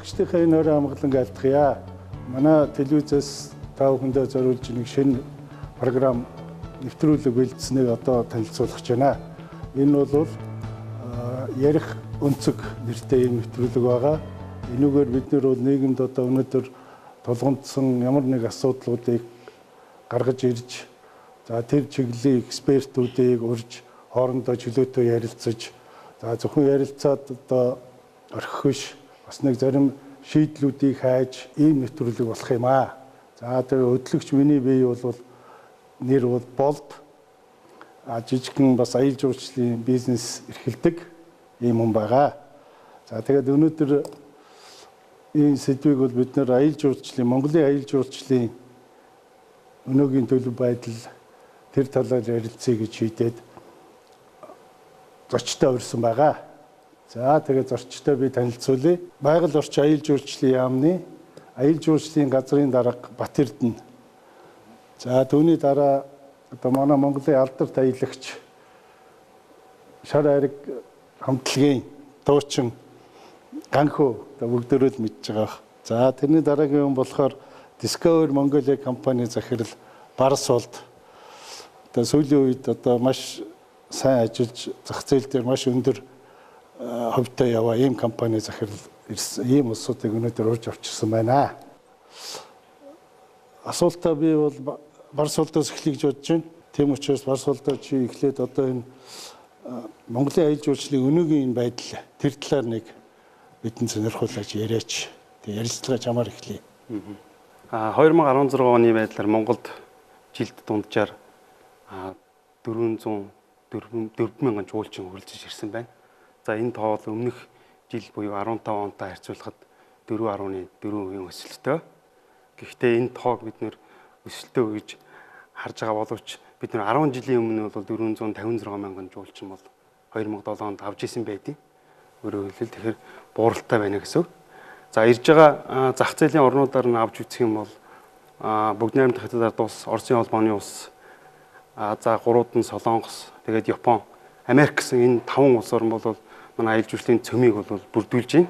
сонсогчдынхаа энэ орой амгалан айлтгая. Манай телевизээс та бүхэндээ зориулж нэг шинэ програм нэвтрүүлэг бэлдсэнийг одоо танилцуулах гэж байна. Энэ бол Ярих өнцөг нэртэй юм нэвтрүүлэг байгаа. Энүүгээр бид нэр нийгэмд одоо өнөөдөр тулгамдсан ямар нэг асуудлуудыг гаргаж ирж, за тэр чиглэлийн экспертүүдийг урьж хоорондоо чөлөөтэй ярилцаж, за зөвхөн ярилцаад одоо орхих биш, бас нэг зарим шийдлүүдийг хайж ийм нэвтрүүлэг болох юм аа. За тэр хөтлөгч миний бие бол нэр бол болд жижигхэн бас аялал жуулчлалын бизнес эрхэлдэг ийм хүн байгаа. За тэгээд өнөөдөр энэ сэдвийг бол бид нэр аялал жуулчлалын, Монголын аялал жуулчлалын өнөөгийн төлөв байдал тэр талаар ярилцъя гэж шийдээд зочтой урьсан байгаа. За тэгээд зочтой би танилцуулъя. Байгаль орчин аялал жуулчлалын яамны аялал жуулчлалын газрын дарга Бат Эрдэнэ. За түүний дараа одоо манай Монголын алдарт аялагч Шар Айраг хамтлагийн дуучин Ганхуу бүгдөө л мэдж байгаа. За тэрний дараагийн хүн болохоор Discover Mongolia компани захирал Барс болд. Одоо сүүлийн үед одоо маш сайн ажиллаж зах зээл дээр маш өндөр хөвтэй яваа ийм компани захирал ирсэн. Ийм улсуудыг өнөөдөр урьж авчирсан байна. Асуултаа би бол Барс болдоос эхлэе гэж бодож байна. Тийм учраас Барс болдоо чи эхлээд одоо энэ Монголын аялал жуулчлалын өнөөгийн энэ байдал тэр талаар нэг бидний сонирхуулж яриач. Тэгээ ярилцлага чамаар эхлэе. 2016 оны байдлаар Монголд жилд дунджаар 400 4,000 жуулчин хүрэлцэж ирсэн байна. За энэ тоо бол өмнөх жил буюу 15 онтой харьцуулахад 4.4% өсөлттэй. Гэхдээ энэ тоог бид нэр өсөлтөө гэж харж байгаа боловч бид нэр 10 жилийн өмнө бол 456 мянган жуулчин бол 2007 онд авж исэн байдیں۔ Өөрөөр хэлбэл тэгэхээр бууралтай байна гэсэн үг. За ирж байгаа зах зээлийн орнуудаар нь авч үзэх юм бол бүгд найрамдах хятадаар улс, Оросын холбооны улс, за гурвууд нь Солонгос, тэгээд Япон, Америк гэсэн энэ 5 улс орн бол манай аялал жуулчлалын цөмийг бол бүрдүүлж байна.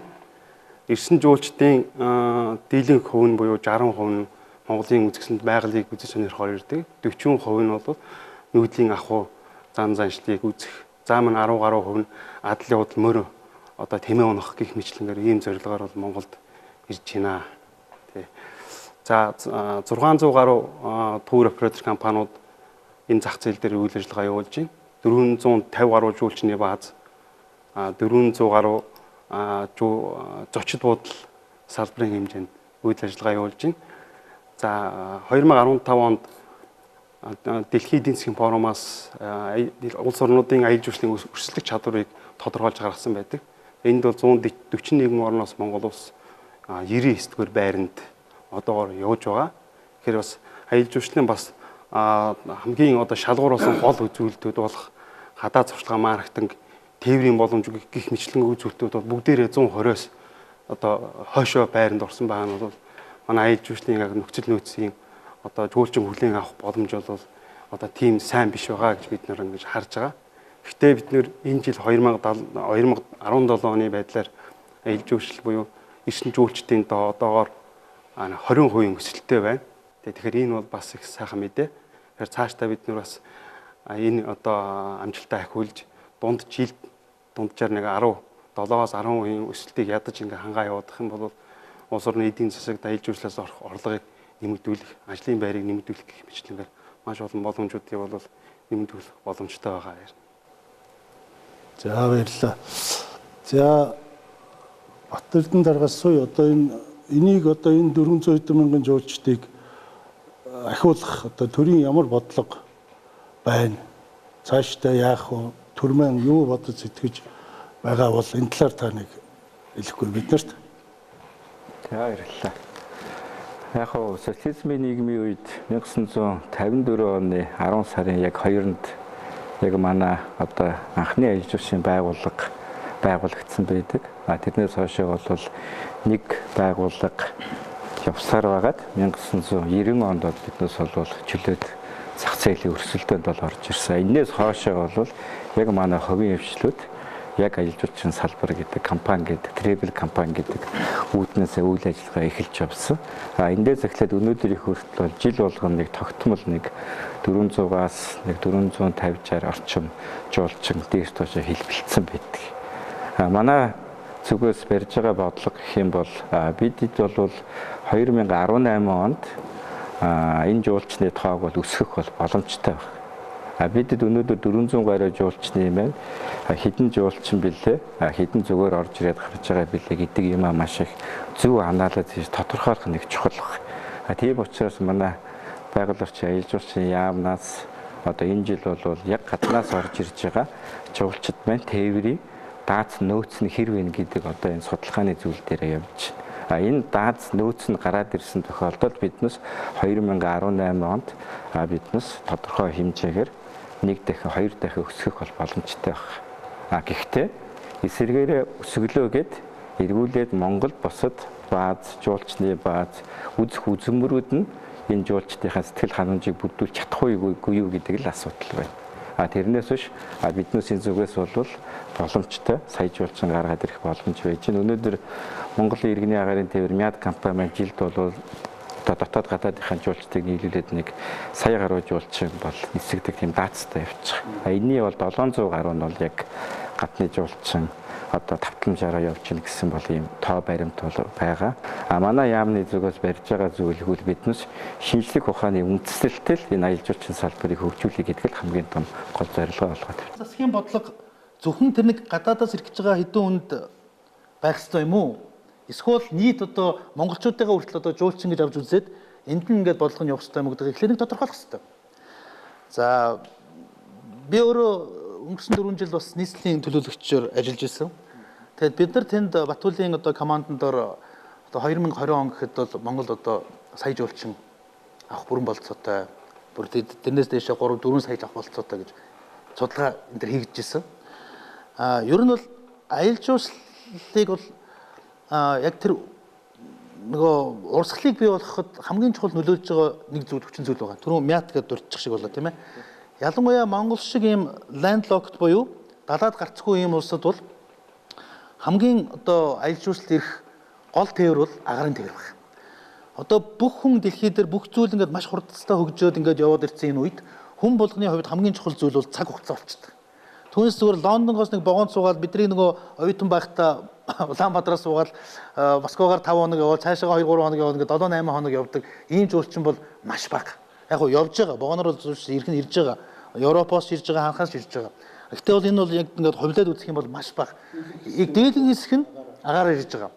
Ирсэн жуулчдын дийлэнх хувь нь буюу 60% нь Монголын үзэсгэлэнт байгалыг үзэж сонирхоор ирдэг. 40% нь бол нүүдлийн ахуй, зам заншлыг үзэх. За мань 10 гаруй хувь нь адлын удал мөрөө одоо тэмээ унах гэх мэтлэнгээр ийм зорилгоор бол Монголд ирж байна. Тэ. За 600 гаруй тур оператор компаниуд энэ зах зээл дээр үйл ажиллагаа явуулж байна. 450 гаруй жуулчны бааз, 400 гаруй зочид буудал салбарын хэмжээнд үйл ажиллагаа явуулж байна. За 2015 онд Дэлхийн эдийн засгийн форумаас улс орнуудын аялал жуулчлалын өрсөлдөх чадварыг тодорхойлж гаргасан байдаг. Энд бол 141 орноос Монгол улс 99-р байранд одоогоор явж байгаа. Тэгэхээр бас аялал жуулчлалын бас хамгийн одоо шалгуур болсон гол үзүүлэлтүүд болох хадаа зуршлага маркетинг, тээврийн боломж гэх мэтлэн үзүүлэлтүүд бол бүгдээрээ 120-оос одоо хойшоо байранд орсон байгаа нь бол манай аялал жуулчлалын яг нөхцөл нөөцийн одоо жуулчин хүлээн авах боломж бол одоо тийм сайн биш байгаа гэж бид нэр ингэж харж байгаа. Гэхдээ бид нэр энэ жил 2017 оны байдлаар аялал жуулчлал буюу ирсэн жуулчдын одоогоор 20% өсөлттэй байна. Тэгэхээр энэ бол бас их сайхан мэдээ. Тэгэхээр цаашдаа бид нэр бас энэ одоо амжилтаа ахиулж жилд дунджаар нэг 17-аас 10% өсөлтийг ядаж ингээ хангаа явуулах юм бол улс орны эдийн засагт аялал жуулчлалаас орох орлогыг нэмэгдүүлэх, ажлын байрыг нэмэгдүүлэх гэх мэтлэнгээр маш олон боломжуудыг бол нэмэгдүүлэх боломжтой байгаа юм. За баярлалаа. За Бат Эрдэнэ даргаас сая одоо энийг одоо энэ 400 мянган жуулчдыг ахиулах одоо төрийн ямар бодлого байна? Цаашдаа яах вэ? Төрмэн юу бодож сэтгэж байгаа бол энэ талаар та нэг хэлэхгүй биднэрт. За баярлалаа. Яг нь социализмын нийгмийн үед 1954 оны 10 сарын яг 2-нд яг манай одоо анхны аялал жуулчлалын байгуулагдсан байдаг. Тэрнээс хойш бол нэг байгууллага явсаар байгаад 1990 онд биднээс бол чөлөөт зах зээлийн өрсөлдөөнд бол орж ирсэн. Энээс хойш бол яг манай хувийн хвшлүүд яг аялал жуулчлалын салбар гэдэг компани гэдэг travel компани гэдэг үүднээс үйл ажиллагаа эхэлж явсан. Эндээс эхлээд өнөөдөр их хүртэл бол жил болгоно нэг тогтмол нэг 400-аас нэг 450-60 орчим жуулчин дээрс тоошоо хэлбэлцсэн байдаг. Манай зүгээс барьж байгаа бодлого гэх юм бол бидэд бол 2018 онд энэ жуулчны тоог бол өсгөх бол боломжтой байна. Бидэд өнөөдөр 400 гаруй жуулчны юм байна. Хэдэн жуулчин бэлээ, хэдэн зүгээр орж ирээд гарч байгаа бэлээ гэдэг юм маш их зөв анализ хийж тодорхойлох нэг чухал байна. Тийм учраас манай байгаль орчин аялал жуулчлалын яамнаас одоо энэ жил бол яг гаднаас орж ирж байгаа жуулчид маань тээврийн дааз нөөц нь хэр вэ гэдэг одоо энэ судалгааны зүйл дээр явж байна. Энэ дааз нөөц нь гараад ирсэн тохиолдолд биднес 2018 онд биднес тодорхой хэмжээгээр 1 дахин 2 дахин өсгөх бол боломжтой байна. Гэхдээ эсвэргээрээ өсөглөөгээд эргүүлээд Монгол бусад бааз, жуулчны бааз, үзэх үзмөрүүд нь энэ жуулчдынхаа сэтгэл ханамжийг бүрдүүлж чадахгүй юу гэдэг л асуудал байна. Тэрнээс биш биднээс энэ зүгээс бол боломжтой сая жуулчин гаргаад ирэх боломж байж байна. Өнөөдөр Монголын иргэний агаарын тээвэр мяд компани маань жилд бол дотоод гадаадынхаа жуулчдыг нийлүүлээд нэг сая гаруй жуулчин бол нисгдэг тийм даацтай явчих. Энэний бол 700 гаруй нь бол яг гадны жуулчин одоо тавтамжаараа явж гин гэсэн бол ийм тоо баримт бол байгаа. Манай яамны зүгээс барьж байгаа зүйлгүүл биднес шинжлэх ухааны үндэслэлтэй энэ аялал жуулчлалын салбарыг хөгжүүлэх гэдэг л хамгийн том гол зорилго болгоод байна. Засгийн бодлого зөвхөн тэр нэг гадаадаас ирж байгаа хэдэн хүнд байх ёстой юм уу? Эсвэл нийт одоо монголчуудаа хүртэл одоо жуулчин гэж авч үзээд энд нь ингээд бодлого нь явах ёстой юм гэдэг ихлээр нэг тодорхойлох ёстой. За би өөрөө өнгөрсөн 4 жил бас нийслэлийн төлөөлөгчөөр ажиллаж ирсэн. Тэгээд бид нар тэнд Батүлийн одоо команданд одоо 2020 он гэхэд бол Монгол одоо сая жуулчин авах бүрэн болцоотой. Бүр тэрнээс дээшээ 3-4 сая авах болцоотой гэж судалгаа энэ төр хийгдэж ирсэн. Ер нь бол аялал жуулчлалыг бол яг тэр нөгөө урсгалыг бий болгоход хамгийн чухал нөлөөлж байгаа нэг зүйл хүчин зүйл байгаа. Түрүү мят гэдээ дурдчих шиг болоо тийм ээ. Ялангуяа Монгол шиг ийм landlocked буюу далаад гарцгүй ийм улсад бол хамгийн одоо аялал жуулчлалд ирэх гол тээвэр бол агаарын тээвэр байна. Одоо бүх хүн дэлхий дээр бүх зүйл ингээд маш хурдцтай хөгжөөд ингээд яваад ирсэн энэ үед хүн болгоны хувьд хамгийн чухал зүйл бол цаг хугацаа болчихдог. Түүнээс зүгээр Лондонгоос нэг богонд суугаад бидний нөгөө оюутан байхдаа Улаанбаатараас суугаад Москвагаар 5 хоног яваад цаашаа 2-3 хоног яваад ингээд 7-8 хоног явдаг ийм жуулчин бол маш бага. Яг нь явж байгаа. Богоноор бол ирэх нь ирж байгаа. Европоос ирж байгаа, ханхаас ирж байгаа. Гэхдээ бол энэ бол яг ингээд хувлаад үзэх юм бол маш бага. Дээдийн хэсэг нь агаараар ирж байгаа.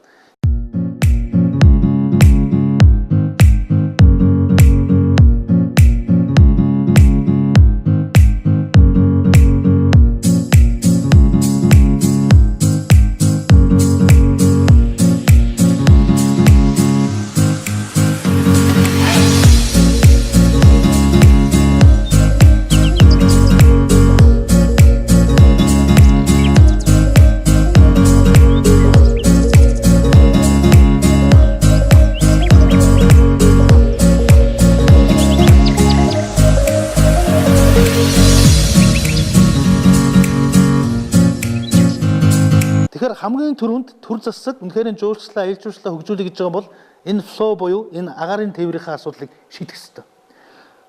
Хамгийн түрүүнд төр засаг үнэхээр жуулчлалаа, аялал жуулчлалаа хөгжүүлэх гэж байгаа бол энэ флоу буюу энэ агаарын тээврийн асуудлыг шийдэх ёстой.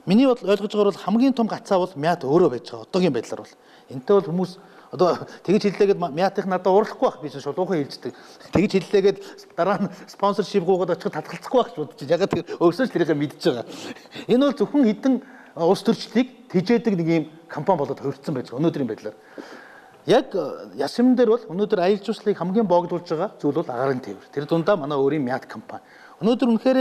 Миний ойлгож байгаагаар бол хамгийн том гацаа бол мят өөрөө байж байгаа. Одоогийн байдлаар бол энэтэй бол хүмүүс одоо тэгж хэллээгээд мятих надад уурлахгүй байх биш шулуухан хэлждэг. Тэгж хэллээгээд дараа нь спонсоршип гуугаад очих татгалцахгүй байх гэж бодож байна. Ягаад тэр өөрсдөө тэрийг мэдж байгаа. Энэ бол зөвхөн хэдэн улс төрчлийг тэжээдэг нэг юм компани болоод хувирцсан байж байгаа өнөөдрийн байдлаар. Яг ясмын дээр бол өнөөдөр аялал жуулчлалыг хамгийн богдуулж байгаа зүйл бол агаарын тээвэр. Тэр дундаа манай өөрийн мят компани. Өнөөдөр үнэхээр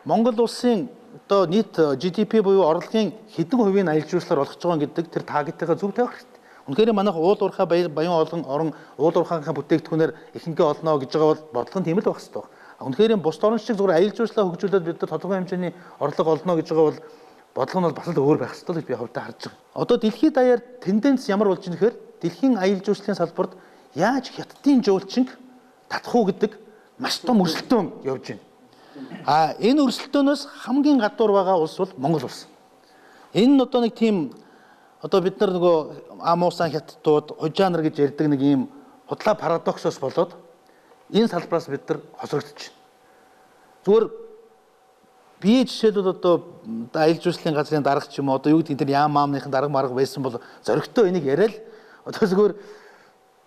Монгол улсын одоо нийт GDP буюу орлогын хэдэн хувийг аялал жуулчлалаар олгож байгаа гэдэг тэр таргетыг зөв тавих хэрэгтэй. Үнэхээр манайх уул уурхай баян орон уул уурхайнхаа бүтээгдэхүүнээр ихэнхдээ олно гэж байгаа бол бодлого нь тийм л байх хэрэгтэй. Үнэхээр бус орн шиг зүгээр аялал жуулчлалаа хөгжүүлээд бид нар тодорхой хэмжээний орлого олно гэж байгаа бол бодлого нь бол бас л өөр байх хэрэгтэй гэж би хувьдаа харж байгаа. Одоо дэлхийд даяар тенденц ямар болж байгаа нөхөр дэлхийн аялал жуулчлалын салбарт яаж хятадын жуулчинг татах уу гэдэг маш том өрсөлдөөн явж байна. Энэ өрсөлдөөнөөс хамгийн гадуур байгаа улс бол Монгол улс. Энэ нь одоо нэг тийм одоо бид нар нөгөө амуусан хятадууд хужаанар гэж ярьдаг нэг ийм худлаа парадоксоос болоод энэ салбараас бид нар хосрогдож байна. Зүгээр би жишээлбэл одоо аялал жуулчлалын газрын дарга ч юм уу одоо юу гэдэг тэр яам маамныхын дарга марга байсан бол зөрөгтэй энийг яриад одоо зүгээр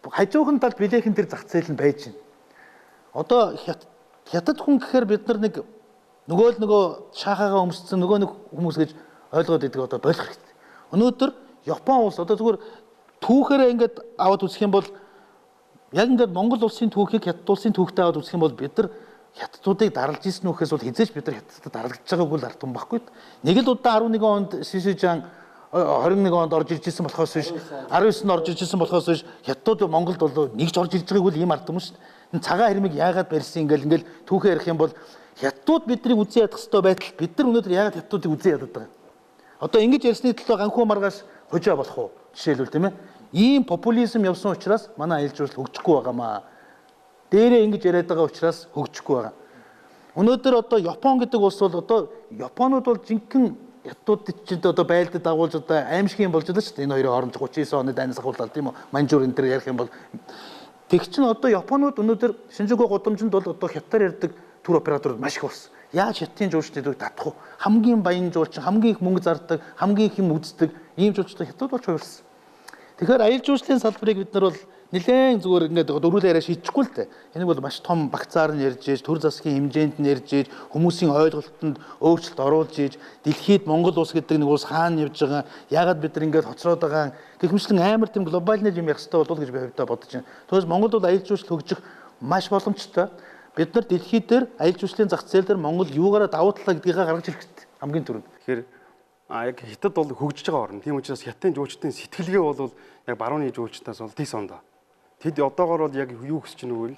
хажуухан талд билетийн тэр зах зээл нь байж байна. Одоо хятад хүн гэхээр бид нар нэг нөгөө шахаага өмссөн нөгөө нэг хүмүүс гэж ойлгоод идэг одоо болох хэрэгтэй. Өнөөдөр Япон улс одоо зүгээр түүхээрээ ингээд аваад үзэх юм бол яг ингээд Монгол улсын түүхийг Хятад улсын түүхтэй аваад үзэх юм бол бид нар хятадуудыг даралж ирсэн үхээс бол хизээж бид нар хятадд даралгаж байгаагүй л ард юм баггүй. Нэг л удаа 11 онд Шишижан 21 онд орж ирж ирсэн болохоос биш 19-нд орж ирж ирсэн болохоос биш хятадууд Монголд бол нэгж орж ирж байгаагүй л ийм ард юм шүү дээ. Цагаан хэрмийг яагаад барьсан ингээл түүхээ ярих юм бол хятадууд биднийг үзэн ядах хэвээр байтал бид нар өнөөдөр яагаад хятадуудыг үзэн ядаад байгаа юм. Одоо ингэж ярьсны төлөө ганхуу маргааш хожоо болох уу? Жишээлбэл тийм ээ. Ийм популизм явсан учраас манай аялал жуулчлал хөгжихгүй байгаамаа. Дээрээ ингэж яриад байгаа учраас хөгжихгүй байгаа. Өнөөдөр одоо Япон гэдэг улс бол одоо Японууд бол жинхэнэ хятадууд чинь одоо байлдад дагуулж одоо аимшиг юм болж байгаа шүү дээ. Энэ хоёрын хооронд 39 оны дайнаас ахуулаад тийм үү? Манжуур энэ төр ярих юм бол тэг чин одоо Японууд өнөөдөр Шинжгүй гудамжинд бол одоо хятадаар ярьдаг тур операторууд маш их болсон. Яаж хятадын жуулчлалыг татах вэ? Хамгийн баян жуулчин, хамгийн их мөнгө зардаг, хамгийн их юм үздэг ийм жуулчлал хятад болж хувирсан. Тэгэхээр аялал жуулчлалын салбарыг бид нар бол нэлээд зүгээр ингээд дөрвөлөө яриа шийдэхгүй л дээ. Энийг бол маш том багцаар нь ярьж ийж, төр засгийн хэмжээнд нь ярьж ийж, хүмүүсийн ойлголтод өөрчлөлт оруулж ийж, дэлхийд Монгол улс гэдэг нэг улс хаана явж байгаа, яагаад бид нар ингээд хоцроод байгаа гэх амар тийм глобальны юм ярих хэрэгтэй болов гэж би хувьдаа бодож байна. Тэгээс Монгол бол аялал жуулчлал хөгжих маш боломжтой. Бид нар дэлхий дээр аялал жуулчлалын зах зээл дээр Монгол юугаараа давуу талаа гэдгийг гаргаж ирэх хэрэгтэй. Хамгийн түрүүнд. Тэгэхээр яг хятад бол хөгжиж байгаа орн. Тийм учраас хятадын жуулчдын сэтгэлгээ бол яг барууны жуулчдаас бол тийс ондоо. Тэд одоогоор бол яг юу хүсэж байгаа вэ?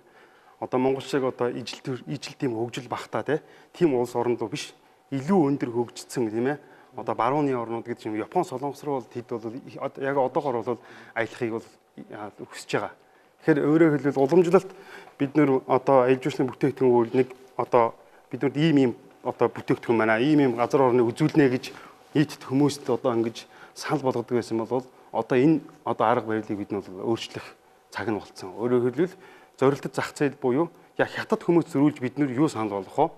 Одоо Монгол шиг одоо ижил тийм хөгжил багтаа тийм улс орнд руу биш. Илүү өндөр хөгжсөн тийм ээ. Одоо барууны орнууд гэдэг юм Япон, Солонгос руу бол тэд бол яг одоогоор бол аялахыг бол хүсэж байгаа. Тэгэхээр өөрөөр хэлбэл уламжлалт бид нэр одоо аялал жуулчлалын бүтээгдэхүүн нэг одоо биднэрд ийм одоо бүтээгдэхүүн байна. Ийм газар орныг үзүүлнэ гэж нийтэд хүмүүст одоо ингэж санал болгодог байсан бол одоо энэ одоо арга барилыг бид нь өөрчлөх цаг нь болцсон. Өөрөөр хэлбэл зорилттой зах зээл буюу яг хятад хүмүүс зөрүүлж бид нэр юу санал болгох вэ?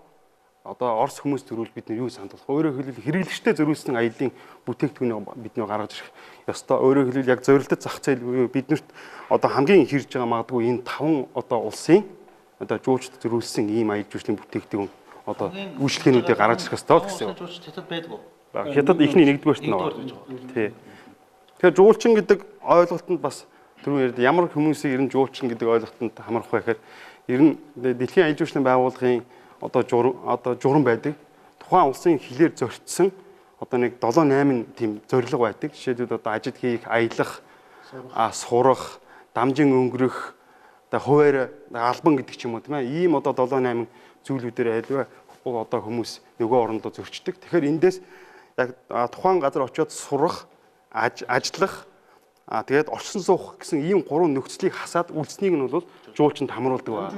Одоо Орос хүмүүс зөрүүлж бид нэр юу санал болгох вэ? Өөрөөр хэлбэл хэрэглэгчтэй зөрүүлсэн аяллаа бүтээгдэхүүнийг бид нэр гаргаж ирэх ёстой. Өөрөөр хэлбэл яг зорилттой зах зээл буюу биднэрт одоо хамгийн их хэрж байгаа магадгүй энэ 5 одоо улсын одоо жуулчд зөрүүлсэн ийм аялал жуулчлалын бүтээгдэхүүн одоо үйлчлэгээнүүдийг гаргаж ирэх ёстой гэсэн. Жуулчд хятад байдгүй. Хятад ихний нэгдүгээрт нь байгаа. Тий. Тэгэхээр жуулчин гэдэг ойлголтод бас түрүү ярьд ямар хүмүүсийг ер нь жуулчин гэдэг ойлголтод хамрах вэ гэхээр ер нь дэлхийн аялал жуулчлалын байгууллагын одоо журам байдаг. Тухайн улсын хилээр зорчсон одоо нэг 7-8 тийм зорилго байдаг. Жишээлбэл одоо ажид хийх, аялах, сурах, дамжин өнгөрөх, одоо хуваар албан гэдэг ч юм уу тийм ээ. Ийм одоо 7-8 зүйлүүдээр айлва одоо хүмүүс нөгөө орондоо зөрчдөг. Тэгэхээр эндээс яг тухайн газар очиод сурах, ажиллах, тэгээд орчин суух гэсэн ийм 3 нөхцөлийг хасаад үлдсэнийг нь бол жуулчинд хамруулдаг ба.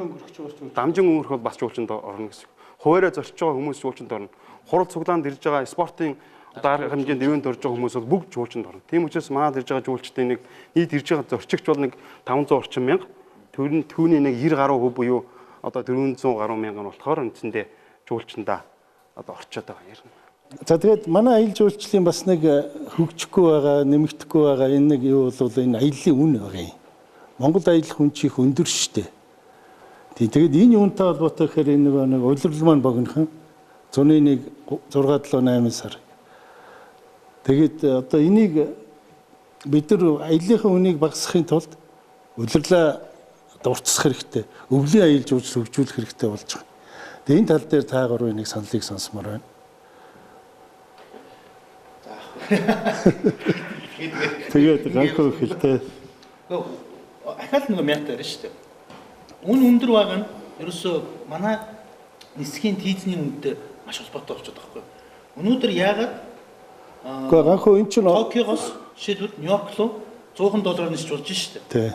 Дамжин өнгөрөх бол бас жуулчинд орно гэсэн. Хуваараа зорчиж байгаа хүмүүс жуулчинд орно. Хурал цуглаанд ирж байгаа спортын дарга хэмжээнд ивент орж байгаа хүмүүс бол бүгд жуулчинд орно. Тийм учраас манайд ирж байгаа жуулчдын нэг нийт ирж байгаа зорчигч бол нэг 500 орчим мянга. Түүний нэг 90 гаруй хөв буюу одоо 400 гаруй мянган болохоор үндсэндээ жуулчиндаа одоо орчоод байгаа юм. За тэгээд манай аялал жуулчлалын бас нэг хөгжихгүй байгаа, нэмэгдэхгүй байгаа энэ нэг юу бол энэ аяллаа үн байгаа юм. Монгол аялал хүн чих өндөр шттэ. Тэгээд энэ юунтай холбоотой гэхээр энэ нэг улирал маань богинохан зуны нэг 6-7-8 сар. Тэгээд одоо энийг бид нар аяллахын үнийг багасгахын тулд улирлаа дуртасах хэрэгтэй. Өвлийн аялал жуулчлал хөгжүүлэх хэрэгтэй болж байгаа. Тэгээд энэ тал дээр та гурвын нэг саналыг сонсомоор байна. Тэгээд ганхуу хэлтэй. Ахаал нэг мятаар шүү дээ. Үн өндөр байгаа нь ерөөсөө манай нисхийн тийзний үнэтэй маш холбоотой болчиход байгаа байхгүй. Өнөөдөр яагаад Гэхдээ ганхуу эн чинь Токиогоос жишээлбэл Нью-Йорк руу $100 нисч болж шүү дээ. Тий.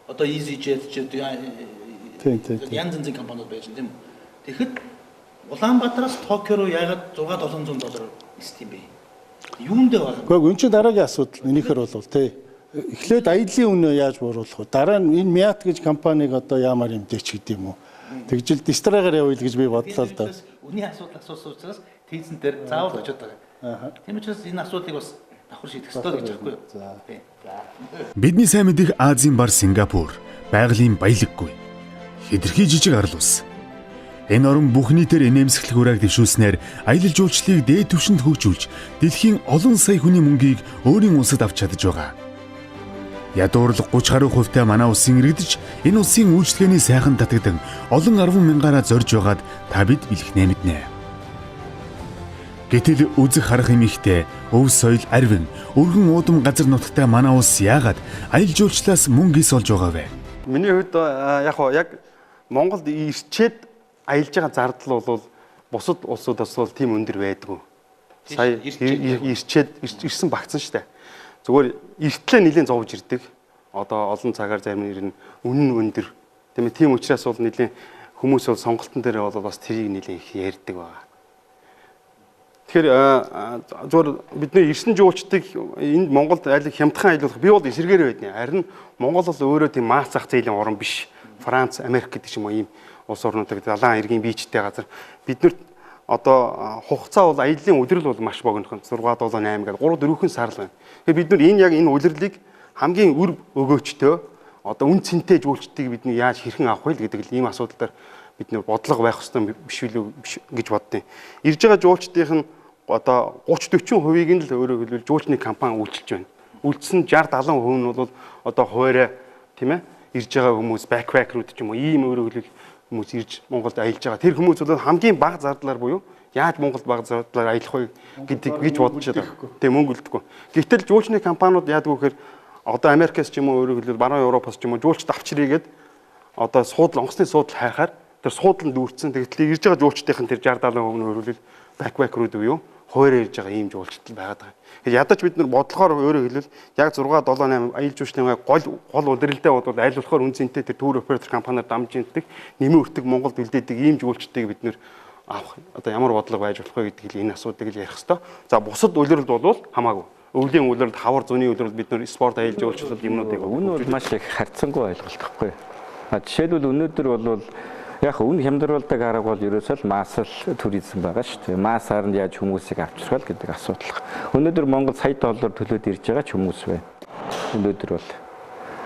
Одоо EasyJet ч янз янзын компаниуд байж байна тийм үү. Тэгэхэд Улаанбаатараас Токио руу яагаад $600-700 нисэх юм бэ? Юундээ байна? Гэхдээ эн чинь дараагийн асуудал. Минийхэр бол тий. эхлээд аяллаа үнэ яаж бууруулах вэ? Дараа нь энэ Мят гэж компаниг одоо яамаар эмдээч гэдэг юм уу? Тэгжил дистрагаар явъя гэж би бодлоо л да. Үний асуудал асуусан учраас тийзэн дээр заавал очиод байгаа. Тийм учраас энэ асуудлыг бас давхар шийдэх ёстой гэж байхгүй юу? За. Бидний сайн мэдих Азийн бар Сингапур байгалийн баялаггүй. Хэтэрхий жижиг арал ус. Энэ орн бүх нийтээр инээмсэглэх хурааг дэвшүүлснээр аялал жуулчлалыг дээд түвшинд хөгжүүлж дэлхийн олон сая хүний мөнгийг өөрийн улсад авч чадж байгаа. Ядуурлаг 30 гаруй хувьтай манай улсын иргэдэж энэ улсын үйлчлэгээний сайхан татагдан олон 10 мянгаараа зорж байгаад та бид илэхнээ мэднэ. Гэтэл үзэх харах юм ихтэй өв соёл арвин өргөн уудам газар нутагтай манай улс яагаад аялал жуулчлалаас мөнгө ис олж байгаа вэ? Миний хувьд яг Монголд ирчээд аялж байгаа зардал бол бусад улсуудаас бол тийм өндөр байдгүй. Сая ирчээд ирсэн багцсан штэ. Зүгээр эртлээ нэлийн зовж ирдэг. Одоо олон цагаар зарим нэр нь үнэн өндөр. Тийм учраас бол нэлийн хүмүүс бол сонголтон дээр бол бас тэрийг нэлийн их ярьдаг байгаа. Тэгэхээр зүгээр бидний ирсэн жуулчдыг энд Монголд аялал хямдхан аялуулах би бол эсэргээр байдیں۔ Харин Монгол бол өөрөө тийм масс зах зээлийн орн биш. Франц, Америк гэдэг ч юм уу ийм улс орнуудад далайн иргэн биечтэй газар биднэрт одоо хугацаа бол аяллаа удирдал бол маш богинохон 6 7 8 гэдэг 3 4 сар л байна. Тэгэхээр бид нар яг энэ удирдлыг хамгийн үр өгөөчтэй одоо үн цэнтэй жуулчдыг бидний яаж хэрхэн авах вэ гэдэг ийм асуудал дээр бид нар бодлого байх хэрэгтэй биш үү гэж боддیں۔ Ирж байгаа жуулчдын одоо 30-40%-ийг нь л өөрөөр хэлбэл жуулчны компани үйлчилж байна. Үйлдсэн 60-70% нь бол одоо хуурай тийм ээ ирж байгаа хүмүүс бэкпэкрүүд ч юм уу ийм өөрөөр хэлбэл хүмүүс ирж Монголд аялж байгаа. Тэр хүмүүс бол хамгийн бага зардлаар буюу яаж Монголд бага зардлаар аялах вэ гэдэг гэж бодож байгаа. Тэг мөнгө үлдэхгүй. Гэтэл жуулчны компаниуд яадаг вэ гэхээр одоо Америкээс ч юм уу өөрөөр хэлбэл баруун Европоос ч юм уу жуулчд авчиргээд одоо суудлын онгоцны суудлыг хайхаар тэр суудланд дүүрсэн. Тэгэхдээ ирж байгаа жуулчдын тэр 60-70% нь өөрөөр хэлбэл бэкпэкрүүд буюу хуурай ирж байгаа ийм жуулчдад байгаад байгаа. Тэгэхээр ядаж бид нар бодлохоор өөрөөр хэлбэл яг 6 7 8 аялал жуулчлалын гол удирдалтай бол айлуулахаар үнцэнтэй тэр тур оператор компаниар дамжиж индэг нэмэн өртөг Монголд үлдээдэг ийм жуулчдыг бид нар авах одоо ямар бодлого байж болох вэ гэдэг энэ асуудыг ярих хэрэгтэй. За бусад улиралд бол хамаагүй. Өвлийн улиралд, хавар зуны улиралд бид нар спорт аялал жуулчлал юмнуудыг энэ бол маш их харьцангуй ойлголт гэхгүй. Жишээлбэл өнөөдөр бол яг үн хямдруулдаг арга бол ерөөсөө массал туризм байгаа шүү дээ. Массаар нь яаж хүмүүсийг авчрах гэдэг асуудал. Өнөөдөр Монгол сая доллар төлөөд ирж байгаа ч хүмүүс байна. Өнөөдөр бол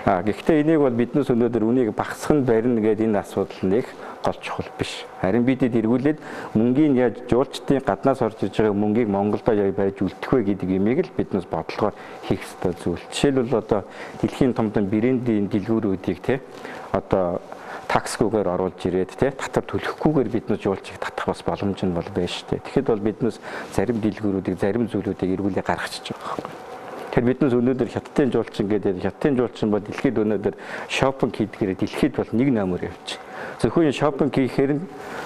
гэхдээ энийг бол биднээс өнөөдөр үнийг багасгах нь барина гэдэг энэ асуудал нэг гол чухал биш. Харин бидэд эргүүлээд мөнгийг яаж жуулчдын гаднаас орж иж байгаа мөнгийг Монголдо яаж байж үлдэх вэ гэдэг юмыг л биднээс бодлогоор хийх ёстой зүйл. Жишээлбэл одоо дэлхийн том брендийн дэлгүүрүүдийг одоо таксгүйгээр оруулж ирээд татвар төлөхгүйгээр биднээс жуулчийг татах бас боломж нь бол байна шүү дээ. Тэгэхэд бол биднээс зарим дэлгүүрүүдийг зарим зүйлүүдийг эргүүлээ гаргачихж байгаа байхгүй. Тэгэхээр биднээс өнөөдөр хятадын жуулчин гэдэг хятадын жуулчин бол дэлхийд өнөөдөр шопинг хийдгээрээ дэлхийд бол нэг номер явчих. Зөвхөн шопинг хийхээр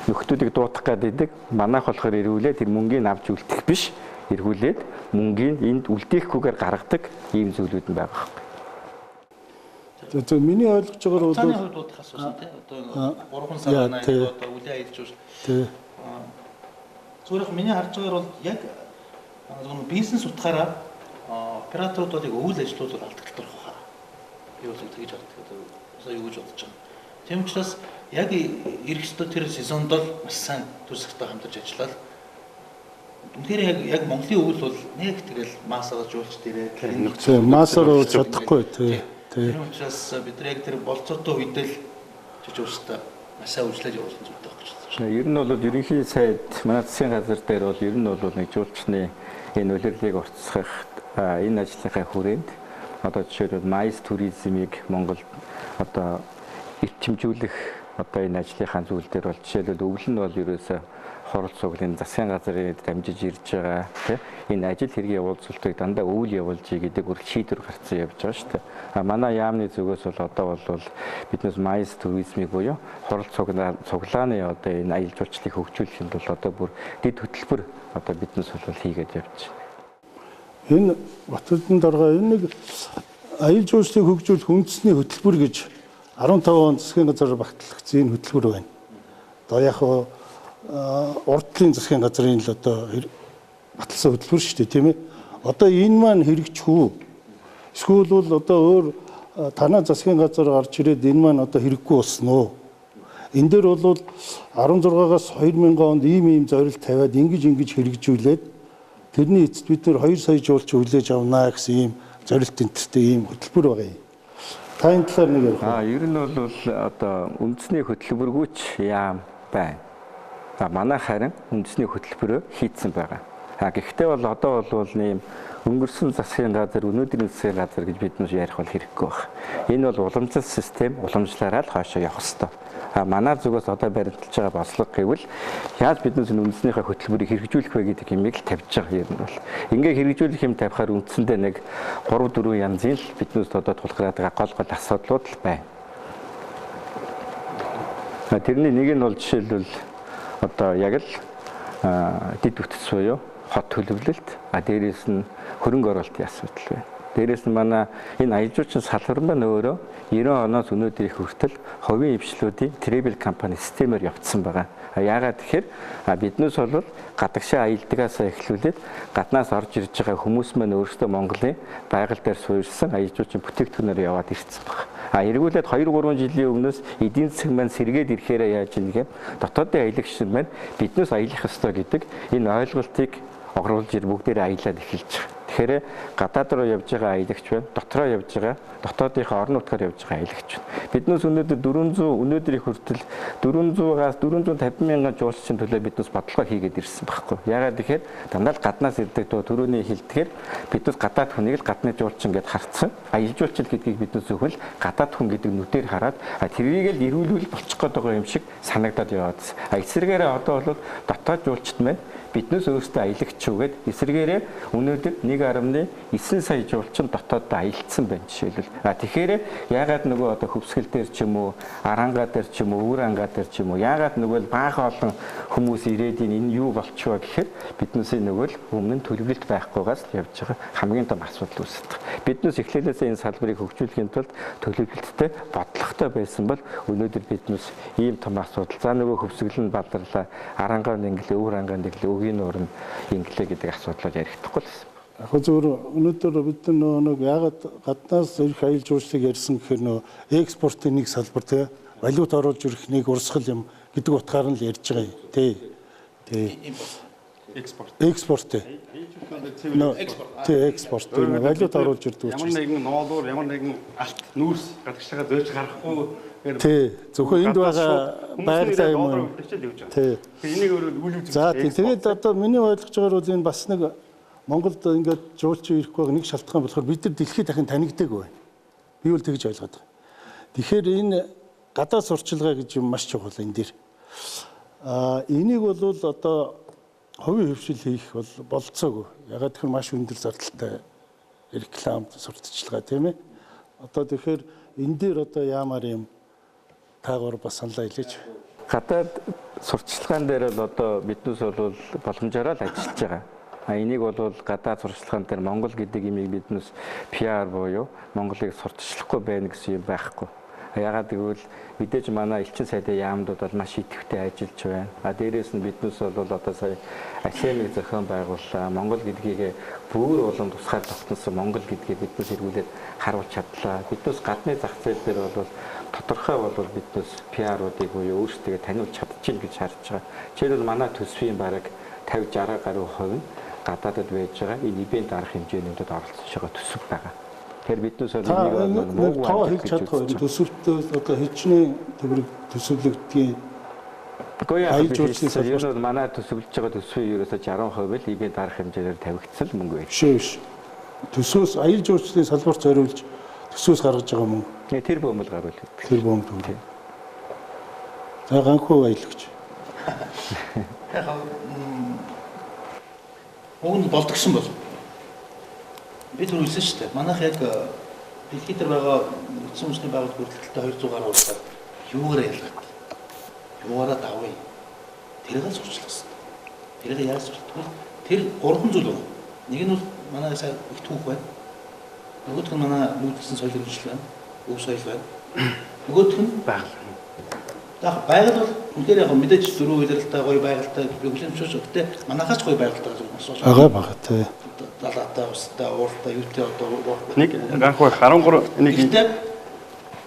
нөхдүүдийг дуутах гэдэг манайх болохоор эргүүлээ тэр мөнгийг авч үлдэх биш эргүүлээд мөнгийг энд үлдээхгүйгээр гаргадаг ийм зүйлүүд нь байгаа байхгүй. За миний ойлгож байгаагаар бол цааны хувьд бодох асуусан тийм одоо 3 сар байна одоо үлээ аялж байна. Тийм. Зүгээр миний харж байгаагаар бол яг бизнес утгаараа операторууд бол яг өвөл ажлууд бол алдагдлах байхаа. Би бол тэгж боддог. Одоо юу гэж бодож байгаа. Тийм учраас яг ирэх ёстой тэр сезонд бол маш сайн төсөлтөй хамтарч ажиллаад үнэхээр яг Монголын өвөл бол нэг тэгэл массаар жуулч дээрээ массаар чадахгүй тийм. Тийм учраас бид нар яг тэр болцоотой үедээ л жижигчтэй маш сайн үйлчлэж явуулсан зүйтэй багч байна. Ер нь бол ерөнхий сайд манай засгийн газар дээр бол ер нь бол нэг жуулчны энэ улирлыг уртсгах энэ ажлынхаа хүрээнд одоо жишээлбэл майс туризмыг Монголд одоо эрчимжүүлэх одоо энэ ажлынхаа зүйл дээр бол жишээлбэл өвөл нь бол ерөөсөө хурал цуглын засгийн газрын дамжиж ирж байгаа энэ ажил хэргийн уулзалтыг дандаа өвөл явуулжий гэдэг үр шийдвэр гарцсан явж байгаа шүү дээ. Манай яамны зүгээс бол одоо бол биднээс майс туризмыг буюу хурал цуглааны одоо энэ аялал жуулчлалыг хөгжүүлэхэд бол одоо бүр дэд хөтөлбөр одоо биднээс бол хийгээд явж байна. Энэ Батболтын дарга энэ нэг аялал жуулчлалыг хөгжүүлэх үндэсний хөтөлбөр гэж 15 онд засгийн газар багтлагдсан энэ хөтөлбөр байна. Одоо яг урдлын засгийн газрын л одоо баталсан хөтөлбөр шүү дээ тийм ээ. Одоо энэ маань хэрэгжих үү? Эсвэл бол одоо өөр танаа засгийн газар гарч ирээд энэ маань одоо хэрэггүй болсон уу? Энэ дээр бол 16-аас 2000 онд ийм зорилт тавиад ингэж хэрэгжүүлээд тэрний эцэст бид нэр 2 сая жуулчин хүлээж авнаа гэсэн ийм зорилт энтертэй ийм хөтөлбөр байгаа юм. Та энэ талаар нэг ярих. Ер нь бол одоо үндэсний хөтөлбөргүйч яам байна. Манай харин үндэсний хөтөлбөрөө хийцэн байгаа. Гэхдээ бол одоо бол нэм өнгөрсөн засгийн газар, өнөөдрийн засгийн газар гэж бид нар ярих бол хэрэггүй байна. Энэ бол уламжлалт систем, уламжлаараа л хоошоо явах ёстой. Манай зүгээс одоо баримталж байгаа бослого гэвэл яаж биднээс үндэснийхээ хөтөлбөрийг хэрэгжүүлэх вэ гэдэг юмыг л тавьж байгаа юм бол. Ингээ хэрэгжүүлэх юм тавихаар үндсэндээ нэг 3-4 янзын л биднээс одоо тулгараад байгаа гол асуудлууд л байна. Тэрний нэг нь бол жишээлбэл одоо яг л дэд бүтц буюу хот төлөвлөлт, дээрээс нь хөрөнгө оруулалтын асуудал байна. Дээрээс нь манай энэ аялал жуулчлалын салбар маань өөрөө 90 оноос өнөөдрийн хүртэл хувийн эвчлүүдийн travel компани системээр явцсан байгаа. Яагаад тэгэхээр биднээс бол гадагшаа аялдагаас эхлүүлээд гаднаас орж ирж байгаа хүмүүс маань өөрсдөө Монголын байгаль дээр суурьсан аялал жуулчлалын бүтээгдэхүүнээр яваад ирсэн байна. Эргүүлээд 2-3 жилийн өмнөөс эдийн засаг маань сэргээд ирэхээр яаж юм гэхээр дотоодын аялагч маань биднээс аялах ёстой гэдэг энэ ойлголтыг огруулж ир бүгдээрээ аялаад эхэлж байгаа. Тэгэхээр гадаад руу явж байгаа аялагч байна, дотроо явж байгаа, дотоодынхаа орон нутгаар явж байгаа аялагч байна. Биднээс өнөөдөр 400 өнөөдрийн хүртэл 400-аас 450 мянган жуулчдын төлөө биднээс бодлого хийгээд ирсэн байхгүй. Яагаад тэгэхээр дандаа л гаднаас ирдэг түрүүний хэлдгээр биднээс гадаад хүнийг л гадны жуулчин гэд харцсан. Аялал жуулчлал гэдгийг биднээс өхөл гадаад хүн гэдэг нүдээр хараад тэрийг л эрүүлвэл болчих гээд байгаа юм шиг санагдаад яваадсан. Эсвэргээрээ одоо бол дотоод жуулчд маань биднээс өөрсдөө аялагч үгээд эсвэргээрээ өнөөдөр 1.9 сая жуулчин дотооддоо аялцсан байна жишээлбэл. Тэгэхээр яагаад нөгөө одоо хөвсгөл дээр ч юм уу, арангаа дээр ч юм уу, өвөр ангаа дээр ч юм уу, яагаад нөгөө баахан олон хүмүүс ирээд энэ юу болчихвоо гэхээр биднээс нөгөө л өмнө нь төлөвлөлт байхгүйгаас л явж байгаа хамгийн том асуудал үүсдэг. Биднээс эхлээлээс энэ салбарыг хөгжүүлэхийн тулд төлөвлөлттэй, бодлоготой байсан бол өнөөдөр биднээс ийм том асуудал. За нөгөө хөвсгөл нь баларлаа, арангаа нинглээ, өвөр ангаа нинглээ, өгийн нуурн инглээ гэдэг асуудлууд ярихдаггүй л байсан. Яг зөвөр өнөөдөр бид нэг ягаад гаднаас ирэх аялал жуулчлалыг ярьсан гэхээр нөө экспортын нэг салбар тий валют оруулж ирэх нэг урсгал юм гэдэг утгаар нь л ярьж байгаа юм тий. Экспорт тий экспорт валют оруулж ирдэг учраас ямар нэгэн ноолуур, ямар нэгэн алт нүүрс гадагшаага зөөж гарахгүй тий зөвхөн энд байгаа байрлаа юм. Тий. Энийг өөрөө үйл үзүүлж. За тэгээд одоо миний ойлгож байгаагаар бол энэ бас нэг Монголд ингээд жуулчин ирэх байгаа нэг шалтгаан болохоор бид нар дэлхийд дахин танигдаг байна. Би бол тэгж ойлгоод байгаа. Тэгэхээр энэ гадаад сурчилгаа гэж юм маш чухал энэ дэр. Энийг бол одоо хувийн хөвшил хийх бол болцоогүй. Ягаад гэхээр маш өндөр зардалтай реклам сурталчилгаа тийм ээ. Одоо тэгэхээр энэ дээр одоо яамаар юм таагаар бас саналаа хэлээч. Гадаад сурчилгаан дээр л одоо биднээс бол боломжоор л ажиллаж байгаа. Энийг бол гадаад сурчилгаан дээр Монгол гэдэг имийг биднээс PR буюу Монголыг сурталчлахгүй байна гэсэн юм байхгүй. Ягаад гэвэл мэдээж манай элчин сайдын яамдууд бол маш идэвхтэй ажиллаж байна. Дээрээс нь биднээс бол одоо сая ASEAN-ыг зохион байгууллаа. Монгол гэдгийг бүр улам тусгаар тогтносон Монгол гэдгийг биднээс эргүүлээд харуулж чадлаа. Биднээс гадны зах зээл дээр бол тодорхой бол биднээс PR-уудыг буюу өөрсдөө таниулж чадчихна гэж харж байгаа. Жишээлбэл манай төсвийн бараг 50-60 гаруй хувь нь гадаадд байж байгаа энэ ивент арга хэмжээнүүдэд оролцож байгаа төсөв байгаа. Тэгэхээр биднээс нэг тоо хэлж чадах төсөвтөө одоо хичнээн төгрөг төсөвлөгдгийн аялал жуулчлалын ер нь манай төсөвлөж байгаа төсвийн ерөөсө 60% л ивент арга хэмжээгээр тавигдсан л мөнгө байна. Биш. Төсөөс аялал жуулчлалын салбарт зориулж төсөөс гаргаж байгаа мөнгө. Тэр бөмбөл гаруул. Тэр бөмбөл. За ганхуу аялагч. Уг нь болдгсон бол бид түрүүлсэн шүү дээ. Манайх яг дэлхийд дээр байгаа эцсийн үндэсний байгууллага бүрэлдэхүүнтэй 200 гаруй улсаар юугаараа ялгах. Юугаараа давъя. Тэрийг сурчлах хэрэгтэй. Тэрийг яаж сурах вэ? Тэр гурван зүйл байна. Нэг нь бол манай сая их түүх байна. Нөгөөх нь манай нүүдэлсэн соёл хөгжил байна. Өв соёл байна. Нөгөөх нь байгаль. Байгаль бол үнээр яг мэдээж дөрөв үйлрэлтэй гоё байгальтай проблемчш өгдөө манайхаас гоё байгальтай гэж асууж байгаа тий. залаатай, устай, ууртай, юутай одоо нэг ганх байх 13 нэг гэхдээ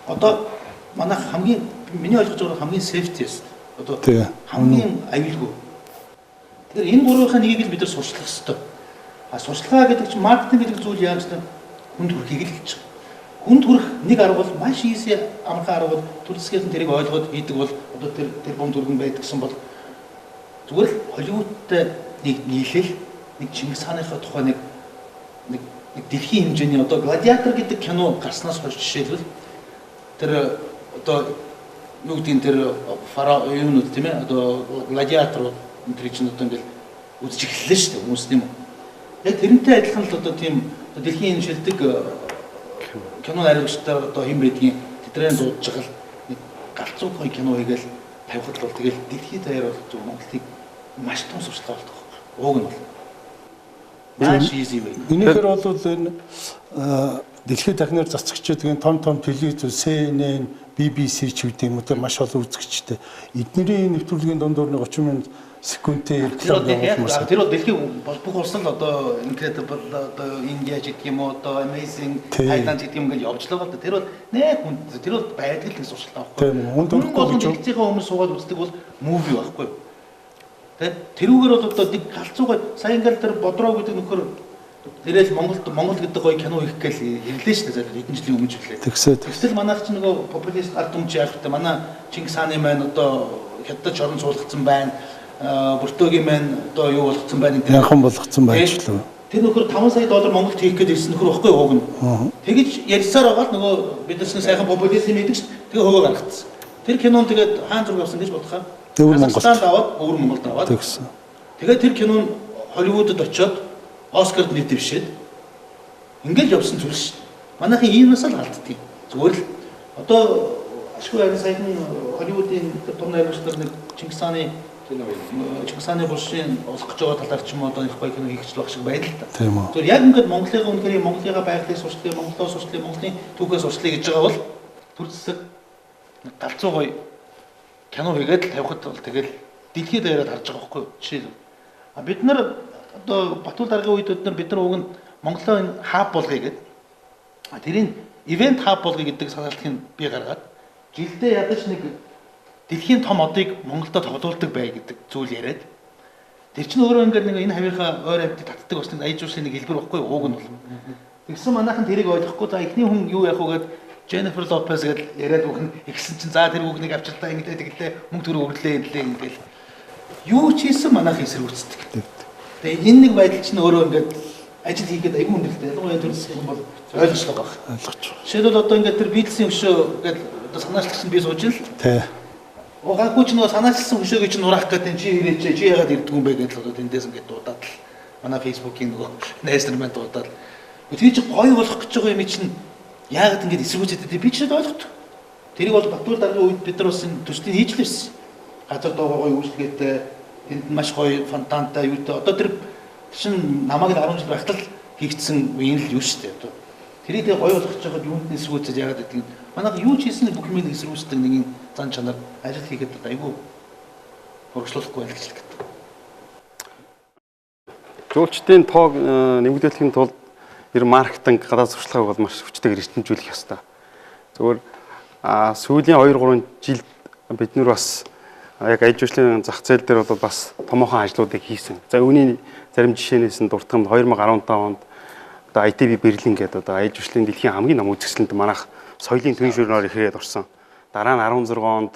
одоо манай хамгийн миний ойлгож байгаа хамгийн safety-с одоо хамгийн аюулгүй. Тэгэхээр энэ гурвынхаа нэгийг л бид нар сурчлах хэрэгтэй. А сурчлага гэдэг чинь маркетинг гэдэг зүйл яаж ч хүнд хүрэхийг л хэлж байгаа. Хүнд хүрэх нэг арга бол маш easy амархан арга бол төр засгийн тэрийг ойлгоод хийдэг бол одоо тэр бом дүргэн байдгсан бол зүгээр л Холливуудтай нэг нийлэл нэг Чингис хааныхаа тухай нэг дэлхийн хэмжээний одоо Гладиатор гэдэг кино гарснаас хойш жишээлбэл тэр одоо юу гэдэг тэр фарао юунууд тийм ээ одоо Гладиатор энэ чинь одоо ингээл үзэж эхэллээ шүү дээ хүмүүс тийм үү. Яг тэрнтэй адилхан л одоо тийм дэлхийн шилдэг кино найруулагчтай одоо хэм байдгийн тэдрэн дуудаж байгаа л нэг галзуу гоё кино хийгээл тавихад бол тэгэл дэлхийд даяар бол зөв Монголыг маш том сурчлага болдог байхгүй. Уг нь бол маш easy way. Энэхээр бол энэ дэлхийд дахнаар цацгчдын том телевиз CNN, BBC ч үгүй юм уу маш олон үзэгчтэй. Эднэрийн нэвтрүүлгийн дундуур 30 минут секундтэй тэр бол дэлхийн бүх улс л одоо incredible одоо Индия гэдэг юм уу одоо amazing Thailand гэдэг юм ингээл явж л байгаа. Тэр бол нэ хүн тэр бол байдаг л сурчлаа байхгүй. Хүн төрөхгүй гэж хэлцээхээ өмнө суугаад үздэг бол movie байхгүй. Тэрүүгээр бол одоо нэг галзуугай сая ингээл тэр бодроо гэдэг нөхөр тэрэл Монгол гэдэг гоё кино хийх гээл ирлээ шүү дээ. Хэдэн жилийн өмнө ч үлээ. Тэгсэл манайх ч нөгөө популист ард түмж яах вэ? Манай Чингис хааны маань одоо хятад орон суулгацсан байна. Бүртөөгийн маань одоо юу болгоцсон байна гэдэг. Янхан болгоцсон байж лөө. Тэр нөхөр $5 сая Монголд хийх гээд ирсэн нөхөр байхгүй уг нь. Тэгэж ярьсаар байгаа л нөгөө бид нар сайхан популизм хийдэг шүү. Тэгээ хөвөө гаргацсан. Тэр кинон тэгээд хаан зураг авсан гэж бодохоо. Өвөр Монголд аваад өвөр Монголд аваад. Тэгсэн. Тэгээд тэр кинон Холливуудад очиод Оскард нэр дэвшээд ингээл явсан зүйл шүү. Манайхын иймээс л алддаг. Зүгээр л одоо ашгүй харин саяхан Холливуудын том найруулагчдаар нэг Чингис хааны булшийн олох гэж байгаа талаар ч юм уу одоо их гоё кино хийх гэж байгаа шиг байна л та. Зүгээр яг ингээд Монголынхаа үнэхээр Монголынхаа байгалыг сурчлаа, Монголоо сурчлаа, Монголын түүхээ сурчлаа гэж байгаа бол төр зэсэг галзуу гоё кино хийгээд л тавихад бол тэгэл дэлхийд даяараа харж байгаа байхгүй юу? Жишээл. Бид нар одоо Батүл даргын үед бид нар уг нь Монголоо энэ хаб болгоё гэдэг. Тэрийг ивент хаб болгоё гэдэг санаалтыг би гаргаад жилдээ ядаж нэг дэлхийн том одыг Монголдо тоглуулдаг бай гэдэг зүйл яриад. Тэр чинь өөрөө ингээд нэг энэ хавийнхаа ойр амьтад татдаг бас нэг аяж жуулчлалын нэг хэлбэр байхгүй ууг нь бол. Тэгсэн манайхан тэрийг ойлгохгүй за эхний хүн юу яах вэ гэд Jennifer Lopez гэдэл яриад өгнө. Ихсэн чинь за тэр үгнийг авчиртаа ингэдэ тэгэлээ мөнгө төгрөг өглөө ингээл. Юу ч хийсэн манайх эсрэгүүцдэг. Тэгээ энэ нэг байдал чинь өөрөө ингээд ажил хийгээд айгүй хүндрэлтэй. Ялангуяа төрөлсөх юм бол ойлгож байгаа байх. Ойлгож. Жишээлбэл одоо ингээд тэр Beatles-ийн өшөө гэдэг одоо санаачлагч нь би сууж ил. Тий. Угаагүй ч нөгөө санаачилсан хөшөөг чинь нураах гэдэг чи ирээч чи яагаад ирдэг юм бэ гэдэл одоо тэндээс ингээд дуудаад л манай фэйсбүүкийн нөгөө найз нар маань дуудаад тэр чи гоё болох гэж байгаа юм чинь яагаад ингээд эсэргүүцээд би ч ойлгохгүй. Тэрийг бол Батүл даргын үед бид нар бас энэ төслийг хийж лээсэн. Газар дуугаа гоё үйлчлэгээтэй тэнд маш гоё фонтантай юутай одоо тэр чинь намайг 10 жил байхад л хийгдсэн үеийн л юу шүү дээ одоо. Тэрийг гоё болгох гэж байгаад юунд нь эсргүүцээд яагаад гэдэг юм. Манайх юу ч хийсэн бүх юмыг эсргүүцдэг нэг юм зан чанар ажил хийгээд айгүй хөргөжлөхгүй байл гэж хэлдэг. Жуулчдын тоог нэмэгдүүлэхийн тулд ер маркетинг гадаад сурчлагыг бол маш хүчтэйгээр эрчимжүүлэх ёстой. Зөвхөн сүүлийн 2-3 жилд бид нар бас яг аялал жуулчлалын зах зээл дээр бол бас томоохон ажлуудыг хийсэн. За үүний зарим жишээнээс нь дуртахад 2015 онд одоо ITV Берлин гэдэг одоо аялал жуулчлалын дэлхийн хамгийн том үзэсгэлэнт манайх соёлын түн шүүрээр ихрээд орсон. Дараа нь 14 онд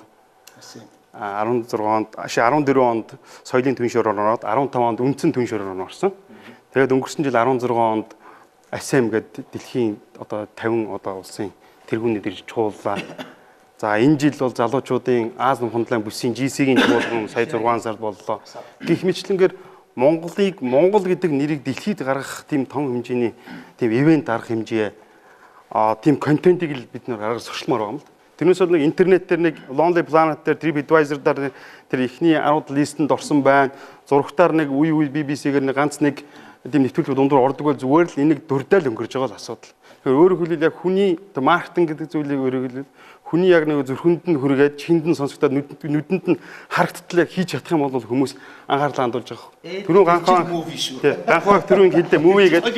соёлын түн шүүрээр ороод 15 онд үндсэн түн шүүрээр орсон. Тэгээд өнгөрсөн жил 16 онд ASEM гэдэг дэлхийн одоо 50 одоо улсын тэргүүнүүд ирж чууллаа. За энэ жил бол залуучуудын Аз Нухандлын бүсийн GC-ийн чуулган сая 6 сард боллоо. Гэх мэтлэнгээр Монголыг Монгол гэдэг нэрийг дэлхийд гаргах тийм том хэмжээний тийм ивент арга хэмжээ тийм контентыг л бид нэр гаргаж сурчмаар байгаа юм л. Тэрнээс бол нэг интернет дээр нэг Lonely Planet дээр TripAdvisor дээр тэр ихний 10 листэнд орсон байна. Зурагтаар нэг үе BBC-гээр нэг ганц нэг тийм нэвтрүүлэг дундуур ордог бол зүгээр л энийг дурдаал өнгөрж байгаа л асуудал. Тэгэхээр өөрөөр хэлбэл яг хүний маркетинг гэдэг зүйлийг өөрөөр хэлбэл хүний яг нэг зүрхэнд нь хүргээд чихэнд нь сонсогдоод нүдэнд нь харагттлаа хийж чадах юм бол хүмүүс анхаарлаа хандуулж байгаа. Түрүүн ганхаа түрүүн хэллээ муви гэдэг.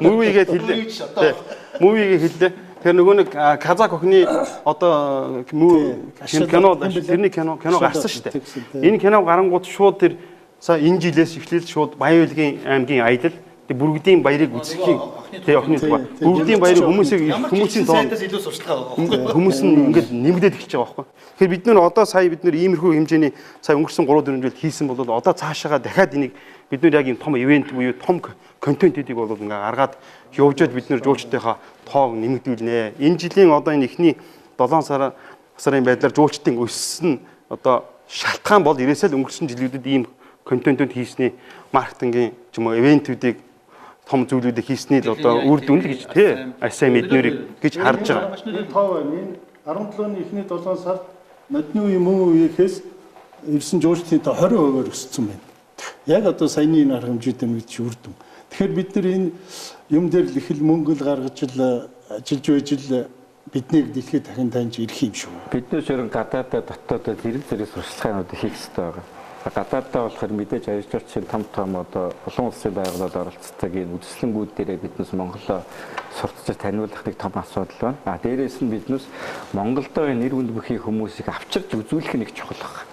Муви гэдэг хэллээ. Мувигээ хэллээ. Тэр нөгөө нэг казак охины одоо кино тэрний кино гарсан шүү дээ. Энэ кино гарангууд шууд тэр сая энэ жилээс эхлээл шууд Баян-Улгийн аймгийн аялал бүргэдийн баярыг үзэхийн охины бүргэдийн баярыг хүмүүсийн сайтаас илүү сурталчилгаа байгаа. Хүмүүс нь ингээд нэмэгдээд эхэлж байгаа байхгүй. Тэгэхээр бид нэр одоо сая бид нэр иймэрхүү хэмжээний сая өнгөрсөн 3-4 жилд хийсэн бол одоо цаашаага дахиад энийг бид нэр яг юм том ивент буюу том контентуудыг бол ингээд гаргаад явжаад бид нэр жуулчдынхаа тоог нэмэгдүүлнэ. Энэ жилийн одоо энэ эхний 7 сарын байдлаар жуулчдын өссөн одоо шалтгаан бол ирээсээ л өнгөрсөн жилүүдэд ийм контентууд хийсний маркетингийн ч юм уу ивентүүдийг том зүйлүүдийг хийсний л одоо үр дүн л гэж тий сайн мэднэрийг гэж харж байгаа. Энэ тоо байна. Энэ 17-ны эхний 7 сард модны үе мөн үеийнхээс ирсэн жуулчлалын тоо 20%-аар өссөн байна. Яг одоо саяны энэ арга хэмжээтэй мэд чи үр дүн. Тэгэхээр бид нар энэ юм дээр л их л мөнгө л гаргаж л ажиллаж байж л биднийг дэлхийд дахин таньж ирэх юм шүү. Биднээс ерөн гадаадаа дотоодоо зэрэг сурчлагынуудыг хийх хэрэгтэй байгаа. Гадаадаа болохоор мэдээж аяж жуулчлалын том одоо олон улсын байгууллагад оролцдог энэ үдшилтэнгүүд дээрээ биднээс Монголоо сурталчилж таниулах нэг том асуудал байна. Дээрээс нь биднээс Монголдоо нэр хүнд бүхий хүмүүсийг авчирч үзүүлэх нэг чухал байна.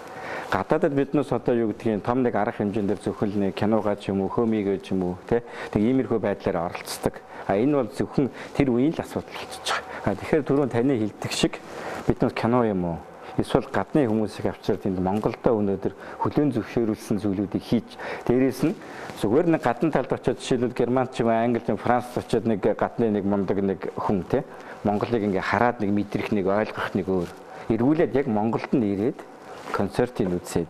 Гадаадад биднээс одоо юу гэдгийг том нэг арга хэмжээнд зөвхөн нэг киногаа ч юм уу, хөөмигээ ч юм уу тэг иймэрхүү байдлаар оролцдог. Энэ бол зөвхөн тэр үеийн л асуудал болчихж байгаа. Тэгэхээр түрүүн таны хэлдэг шиг биднээс кино юм уу? Эсвэл гадны хүмүүсийг авчирд энд Монголдо өнөөдөр хүлээн зөвшөөрүүлсэн зүйлүүдийг хийж дээрээс нь зүгээр нэг гадна талд очиод жишээлбэл Германд ч юм Англи ч Францд очиод нэг гадны нэг мундаг нэг хүн те Монголыг ингээ хараад нэг мэдрэх нэг ойлгох нэг өөр эргүүлээд яг Монголд нь ирээд концертыг үзээд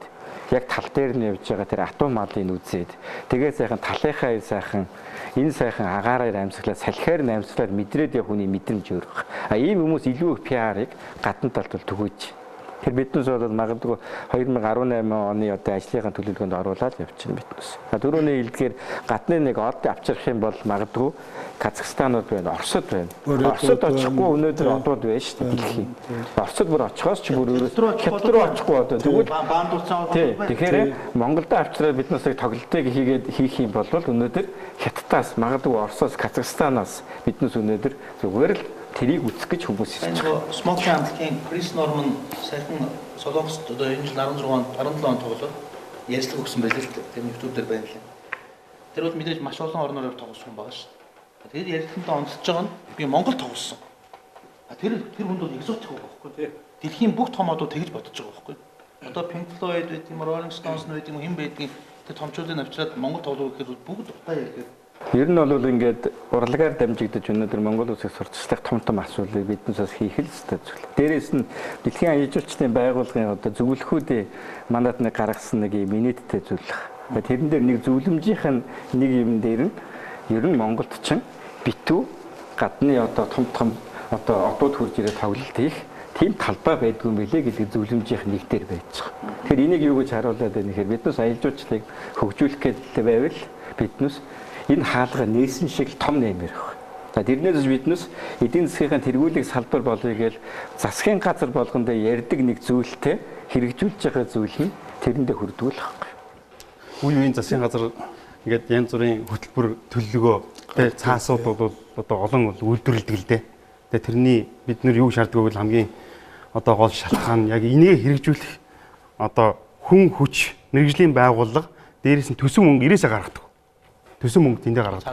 яг тал дээр нь явж байгаа тэр атом малыг үзээд тэгээ сайхан талынхаа сайхан энэ сайхан агаараар амьсгалаа салхиар амьсгалаар мэдрээд яг хүний мэдрэмж өөрөх. Ийм хүмүүс илүү их PR-ыг гадна талд бол төгөөж. Тэр биднээс бол магадгүй 2018 оны одоо ажлынхаа төлөвлөгөөнд оруулаад явчихна биднээс. Дөрөвний хэлдгээр гадны нэг од авчрах юм бол магадгүй Казахстанууд байна, Оросд байна. Оросд очихгүй өнөөдөр одууд байна шүү дээ дэлхийн. Оросд бүр очихоос ч бүр хятад руу очихгүй одоо тэгвэл баандуулсан. Тэгэхээр Монголд авчраад биднээс нэг тоглолтыг хийх юм бол өнөөдөр Хятадаас магадгүй Оросоос Казахстанаас биднээс өнөөдөр зүгээр л тэрийг үзэх гэж хүмүүс ирж байгаа. Смокли хамтлагийн Крис Норман сайхан Солонгост одоо энэ жил 16 онд 17 онд тоглоод ярьцлага өгсөн байлээ л дээ. Тэр YouTube дээр байна лээ. Тэр бол мэдээж маш олон орноор тоглосон байгаа шүү. Тэгээд ярьцлаганд онцлж байгаа нь би Монгол тоглосон. Тэр хүнд бол экзотик байгаа байхгүй тий. Дэлхийн бүх том одууд тэгж бодож байгаа байхгүй. Одоо Pink Floyd байт юм, Rolling Stones байт юм, хэн байдгийг тэр томчуудыг авчираад Монгол тоглох гэхээр бүгд утаа ярьдаг. Ер нь бол ингээд урлагаар дамжигдаж өнөөдөр Монгол улсыг сурталчлах том асуудлыг биднээс хийх л ёстой зүйл. Дээрээс нь дэлхийн аяж жуулчлалын байгууллагын одоо зөвлөхүүдээ манад нэг гаргасан нэг юм инээдтэй зүйл. Тэрэн дээр нэг зөвлөмжийнх нь нэг юм дээр нь ер нь Монголд ч битүү гадны одоо том одоо одууд хурж ирээд тоглолт хийх тийм талбай байдгүй юм билэ гэдэг зөвлөмжийнх нэг дээр байж байгаа. Тэгэхээр энийг юу гэж харуулад байна гэхээр биднээс аяж жуулчлалыг хөгжүүлэх гэдэг байвал биднээс энэ хаалга нээсэн шиг том нэмэр баг. Тэрнээс биднээс эдийн засгийн тэргүүлэх салбар болгоё гэж засгийн газар болгондоо ярьдаг нэг зүйлтэй хэрэгжүүлж байгаа зүйл нь тэрэндээ хүрдгүүл байхгүй. Үе үеийн засгийн газар ингээд янз бүрийн хөтөлбөр төлөвлөгөө тэ цаасууд бол одоо олон үйлдвэрлэдэг л дээ. Тэгээ тэрний бид нар юу шаарддаг вэ гэвэл хамгийн одоо гол шалтгаан нь яг энийг хэрэгжүүлэх одоо хүн хүч мэрэгжлийн байгууллага дээрээс нь төсөв мөнгө ирээсээ гаргадаг. Төсөв мөнгө тэндээ гаргаад.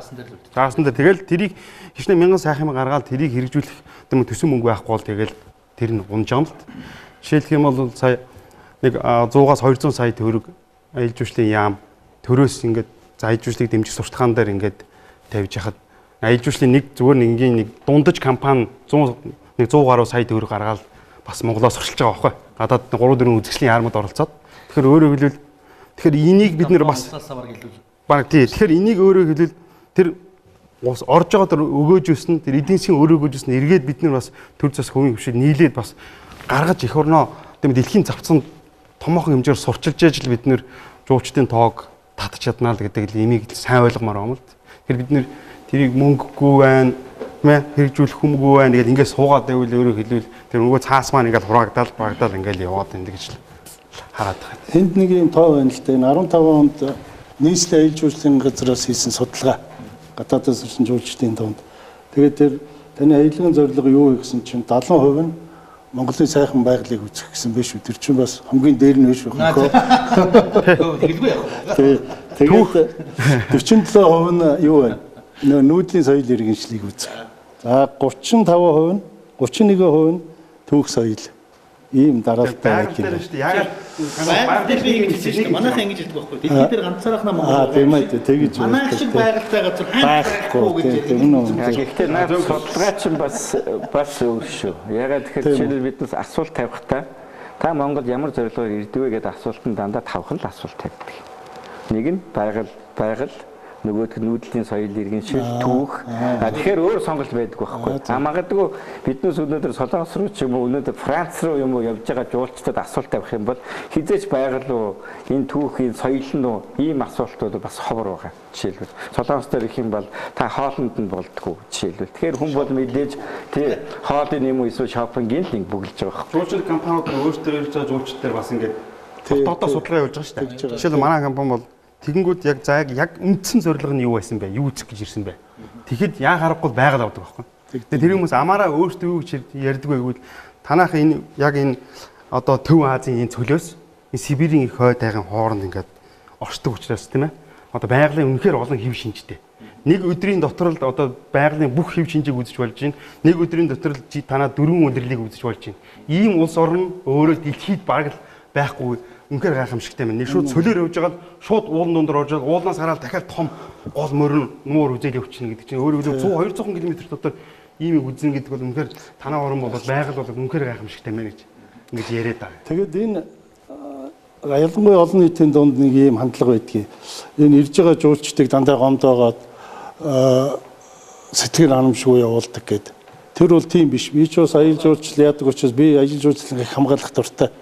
Цаасан дээр тэгэл тэрийг хичнээн мянган сайхан гаргаад тэрийг хэрэгжүүлэх юм төсөв мөнгө байхгүй бол тэгэл тэр нь унжаам л. Жишээлх юм бол сая нэг 100-аас 200 сая төгрөг аялал жуулчлалын яам төрөөс ингээд аялал жуулчлалыг дэмжих сурталчилгаан дээр ингээд тавьж яхад аялал жуулчлалын нэг зүгээр нэг дундаж компани 100 гаруй сая төгрөг гаргаад бас Монголоос сурчилж байгаа байхгүй. Гадаад 3-4 үзэгчлийн яармад оролцоод. Тэгэхээр өөрөөр хэлбэл энийг бид нэр бас баг тий. Тэгэхээр энийг өөрөө хэлвэл тэр орж байгаа тэр өгөөж өснө тэр эдийн засгийн өрөөгөөж өснө эргээд бид нар бас төр зас хувийн хөвшил нийлээд бас гаргаж эх орноо тийм дэлхийн завцанд томоохон хэмжээр сурчилж яж л бид нар жуулчдын тоог татч чаднаа л гэдэг л имийг сайн ойлгомоор байна л. Тэгэхээр бид нэр тэрийг мөнгөгүй байна мэ хэрэгжүүлэх хүмгүй байна. Тэгэл ингээд суугаад байвал өөрөөр хэлбэл тэр нөгөө цаас маань ингээд хураагдаал багдаал ингээд яваад байна гэж хараад байна. Энд нэг юм тоо байна л да. Энэ 15 онд нийслэлийн аялал жуулчлалын газраас хийсэн судалгаа гадаадаас ирсэн жуулчдын донд. Тэгээд тэр таны аяллагын зорилго юу вэ гэсэн чинь 70% нь Монголын сайхан байгалыг үзэх гэсэн биш үү? Тэр чинь бас хамгийн дээр нь биш үү? Тэгэлгүй яах вэ? Тэгээд 47% нь юу вэ? Нүүдлийн соёл иргэншлийг үзэх. За 35% нь 31% нь түүх соёл. Ийм дараалалтай байх юм. Байгаль дээр би ингэж хэлсэн шүү дээ. Манайхаа ингэж хэлдэг байхгүй. Дэлхийд дээр ганцаархнаа Монгол. Тийм ээ тэгэж байна. Манайх шиг байгальтай газар байхгүй гэж хэлдэг. Гэхдээ наад судалгаа чинь бас өөр шүү. Ягаад тэгэхээр жишээлбэл биднес асуулт тавихтаа та Монгол ямар зорилгоор ирдэг вэ гэдэг асуултанд дандаа тавхан л асуулт тавьдаг. Нэг нь байгаль нөгөөдг нь нүүдлийн соёл иргэншил түүх. Тэгэхээр өөр сонголт байдаг байхгүй. Магадгүй биднээс өнөөдөр Солонгос руу ч юм уу өнөөдөр Франц руу юм уу явж байгаа жуулчдад асуулт тавих юм бол хизээч байгаль уу энэ түүхийн соёл нь уу ийм асуултууд бас ховор байгаа. Жишээлбэл Солонгос дээр их юм бол та хоолнд нь болдгоо жишээлбэл. Тэгэхээр хүн бол мэдээж тий хоолны юм уу эсвэл шопингийн л нэг бүгэлж байгаа байхгүй. Жуулчлал компаниуд өөрсдөө ирж байгаа жуулчдаар бас ингээд дотоод судалгаа явуулж байгаа шүү дээ. Жишээлбэл манай компани бол тэгэнгүүт яг үндсэн зорилго нь юу байсан бэ? Юу үзэх гэж ирсэн бэ? Тэгэхэд яа харахгүй байгаль авдаг байхгүй. Тэгээд тэр хүмүүс амаараа өөртөө юу гэж ярьдаггүй гэвэл танах энэ яг энэ одоо Төв Азийн энэ цөлөөс энэ Сибирийн их хойд тайгын хооронд ингээд оршдог учраас тийм ээ. Одоо байгалийн үнэхээр олон хэв шинжтэй. Нэг өдрийн дотор л одоо байгалийн бүх хэв шинжийг үзэж болж байна. Нэг өдрийн дотор л танаа 4 өндөрлийг үзэж болж байна. Ийм улс орн өөрөө дэлхийд бараг л байхгүй үнэхээр гайхамшигтай байна. Нэг шууд цөлөөр явж байгаа л шууд уулын дундор орж байгаа. Уулнаас хараад дахиад том гол морин нуур үзэл явчихна гэдэг чинь өөрөөр хэлбэл 100 200 км дотор ийм үзнэ гэдэг бол үнэхээр танаа орн бол байгаль бол үнэхээр гайхамшигтай байна гэж ингэж яриад байгаа. Тэгээд энэ ялангуяа олон нийтийн дунд нэг ийм хандлага байдгийг. Энэ ирж байгаа жуулчдыг дандаа гомдоогоод сэтгэл ханамшгүй явуулдаг гэдэг. Тэр бол тийм биш. Би ч бас аялал жуулчлал яадаг учраас би аялал жуулчлалыг хамгаалах дуртай.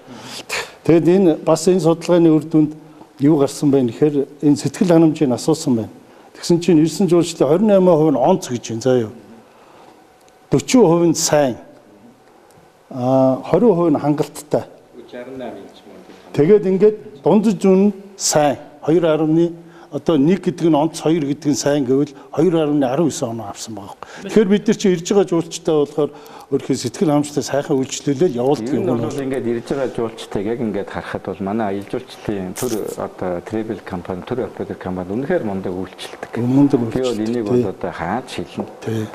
Тэгэд энэ бас энэ судалгааны үр дүнд юу гарсан бэ гэхээр энэ сэтгэл ханамжийг асуусан байна. Тэгсэн чинь ирсэн жуулчлалын 28% нь онц гэж байна заа юу. 40% нь сайн. 20% нь хангалттай. 68 инч мөн. Тэгээд ингээд дундаж үн сайн. 2.1 одоо 1 гэдэг нь онц 2 гэдэг нь сайн гэвэл 2.19 оноо авсан байгаа. Тэгэхээр бид нар чи ирж байгаа жуулчтай болохоор өөрхий сэтгэл ханамжтай сайхан үйлчлүүлэл явуулдаг юм бол ингээд ирж байгаа жуулчтайг яг ингээд харахад бол манай аялал жуулчлалын төр одоо travel компани, төр оператор компани үнэхээр мундаг үйлчлдэг. Би бол энийг бол одоо хаач хэлнэ.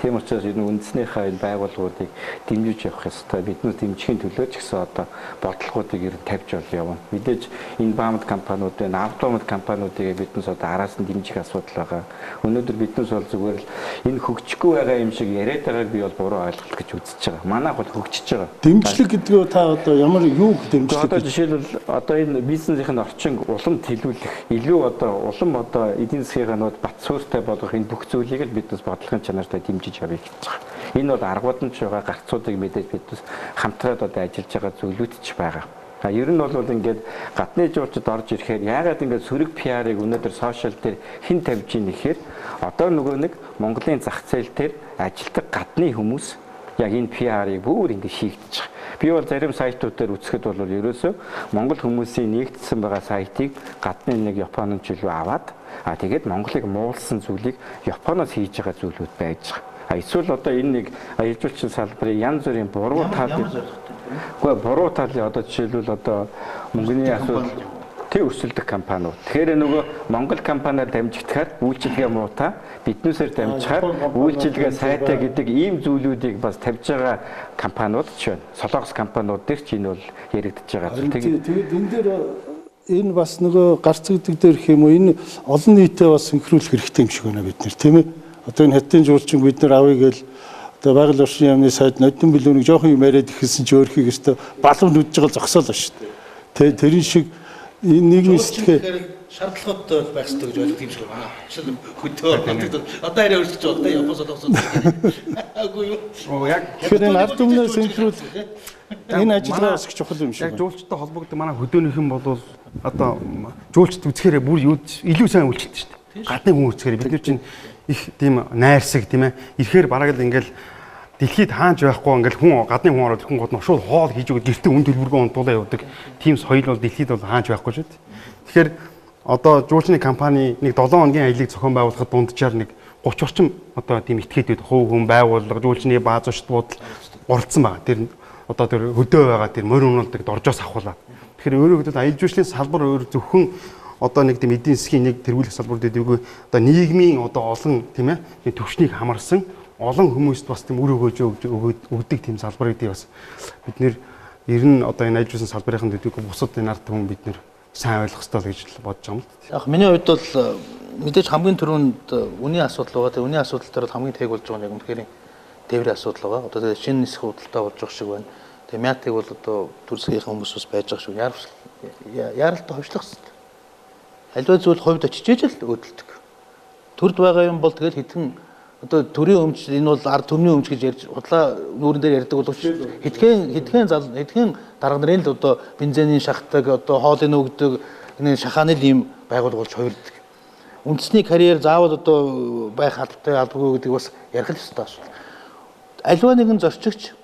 Тийм учраас энэ үндэснийхээ энэ байгууллагуудыг дэмжиж явах ёстой. Биднээс дэмжихийн төлөө ч гэсэн одоо бодлогоодыг ер нь тавьж явна. Мэдээж энэ баамд компаниуд байна, автомат компаниудыг биднээс одоо араас нь дэмжих асуудал байгаа. Өнөөдөр биднээс бол зүгээр л энэ хөгжихгүй байгаа юм шиг яриад байгааг би бол буруу ойлголт гэж үзэж байгаа. Манайх бол хөгжиж байгаа. Дэмжлэг гэдгийг та одоо ямар юу дэмжлэг? Одоо жишээлбэл одоо энэ бизнесийн орчин улам төлөвлөх, илүү одоо улам одоо эдийн засгийн нууд бат суурьтай болгох энэ бүх зүйлийг л биднээс бодлогын чанартай дэмжиж явъя гэж байгаа. Энэ бол аргууд нь ч байгаа, гарцуудыг мэдээж биднээс хамтраад одоо ажиллаж байгаа зүйлүүд ч байгаа. Ер нь бол ингээд гадны жуулчид орж ирэхээр яагаад ингээд сөрөг PR-ыг өнөөдөр сошиал дээр хэн тавьж ийн гэхээр одоо нөгөө нэг Монголын зах зээл дээр ажилтдаг гадны хүмүүс яг энэ PR-ыг бүр ингээд шийдэж байгаа. Би бол зарим сайтууд дээр үзэхэд бол ерөөсөө Монгол хүмүүсийн нэгдсэн байгаа сайтыг гадны нэг Японоч илүү аваад тэгээд Монголыг муулсан зүйлийг Японоос хийж байгаа зүйлүүд байж байгаа. Эсвэл одоо энэ нэг аялал жуулчлалын салбарын янз бүрийн буруу тал Гэхдээ буруу талын одоо жишээлбэл одоо мөнгөний асуудал тэг өрсөлдөх компаниуд. Тэгэхээр нөгөө Монгол компаниар дамжигдахаар үйлчилгээ муутай, биднээсээр дамжихаар үйлчилгээ сайтай гэдэг ийм зүйлүүдийг бас тавьж байгаа компаниуд ч байна. Солонгос компаниуд дээр ч энэ бол яригдж байгаа. Тэгээд энэ дээр энэ бас нөгөө гарцагддаг дээр их юм уу энэ олон нийтэд бас синхруулах хэрэгтэй юм шиг байна бид нэр тийм ээ. Одоо энэ хятадын жуулчин бид нар авъя гээл одоо байгаль орчны яамны сайд нодон билүүнийг жоохон юм яриад ихсэн чи өөрхийг өстө балам нүдж байгаа зогсоол ба шүү дээ. Тэрийн шиг энэ нийгмийн сэтгэхээ шаардлагатай байх ёстой гэж ойлгох юм шиг байна. Жишээл хөдөө одоо арай өөрчлөж байгаа да Японоос олгосон. Агуу юу. Яг тэгэхээр ард түмнээ синхруулах энэ ажиллагаа бас их чухал юм шиг. Яг жуулчтай холбогдсон манай хөдөөнийхэн бол одоо жуулчд үзэхээр бүр илүү сайн үйлчлэлт шүү дээ. Гадны хүн үзэхээр бид нар чинь их тийм найрсаг тийм ээ. Ирэхээр бараг л ингээл дэлхийд хаанч байхгүй ингээл хүн гадны хүн ороод хүн гот нь шууд хоол хийж өгöd гэртээ үн төлбөргөө унтуулаа явдаг. Тийм соёл бол дэлхийд бол хаанч байхгүй шүү дээ. Тэгэхээр одоо жуулчны компани нэг 7 хоногийн аяллыг зохион байгуулахад дунджаар нэг 30 орчим одоо тийм этгээдүүд хувь хүн байгууллага жуулчны бааз зочд буудал оролцсон байгаа. Тэр одоо тэр хөдөө байгаа тэр морь унуулдаг доржоос авахлаа. Тэгэхээр өөрөөр хэлбэл аялал жуулчлалын салбар өөр зөвхөн одоо нэг тийм эдийн засгийн нэг тэргүүлэх салбар дэдвгүй одоо нийгмийн одоо олон тийм ээ төвшнийг хамарсан олон хүмүүст бас тийм үр өгөөж өгдөг тийм салбарыг тий бас бид нэр ер нь одоо энэ аялал жуулчлалын салбарын дэдвгүй бусад энэ ард түмэн бид нэр сайн ойлгох хэрэгтэй гэж бодож байгаа юм л. Яг миний хувьд бол мэдээж хамгийн түрүүнд үнийн асуудал байгаа. Үнийн асуудал дээр хамгийн тэг болж байгаа нь яг үнэхээр тээврийн асуудал байгаа. Одоо тэгээд шинэ нисэх худалдаа болж байгаа шиг байна. Тэгээд мятыг бол одоо төрөлхтний хүмүүс бас байж байгаа шүү. Яаралтай ховшлох хэрэгтэй. Аливаа зүйл хувьд очижээж л өдөлдөг. Төрд байгаа юм бол тэгэл хэдхэн одоо төрийн өмч энэ бол ард түмний өмч гэж ярьж худлаа нүүрэн дээр ярьдаг боловч хэдхэн дарга нарын л одоо бензиний шахдаг одоо хоолыг нөгдөг энэ шахааны ийм байгуулга болж хувирдаг. Үндэсний карьер заавал одоо байх албатай албагүй гэдэг бас ярих л ёстой асуудал. Аливаа нэгэн зорчигч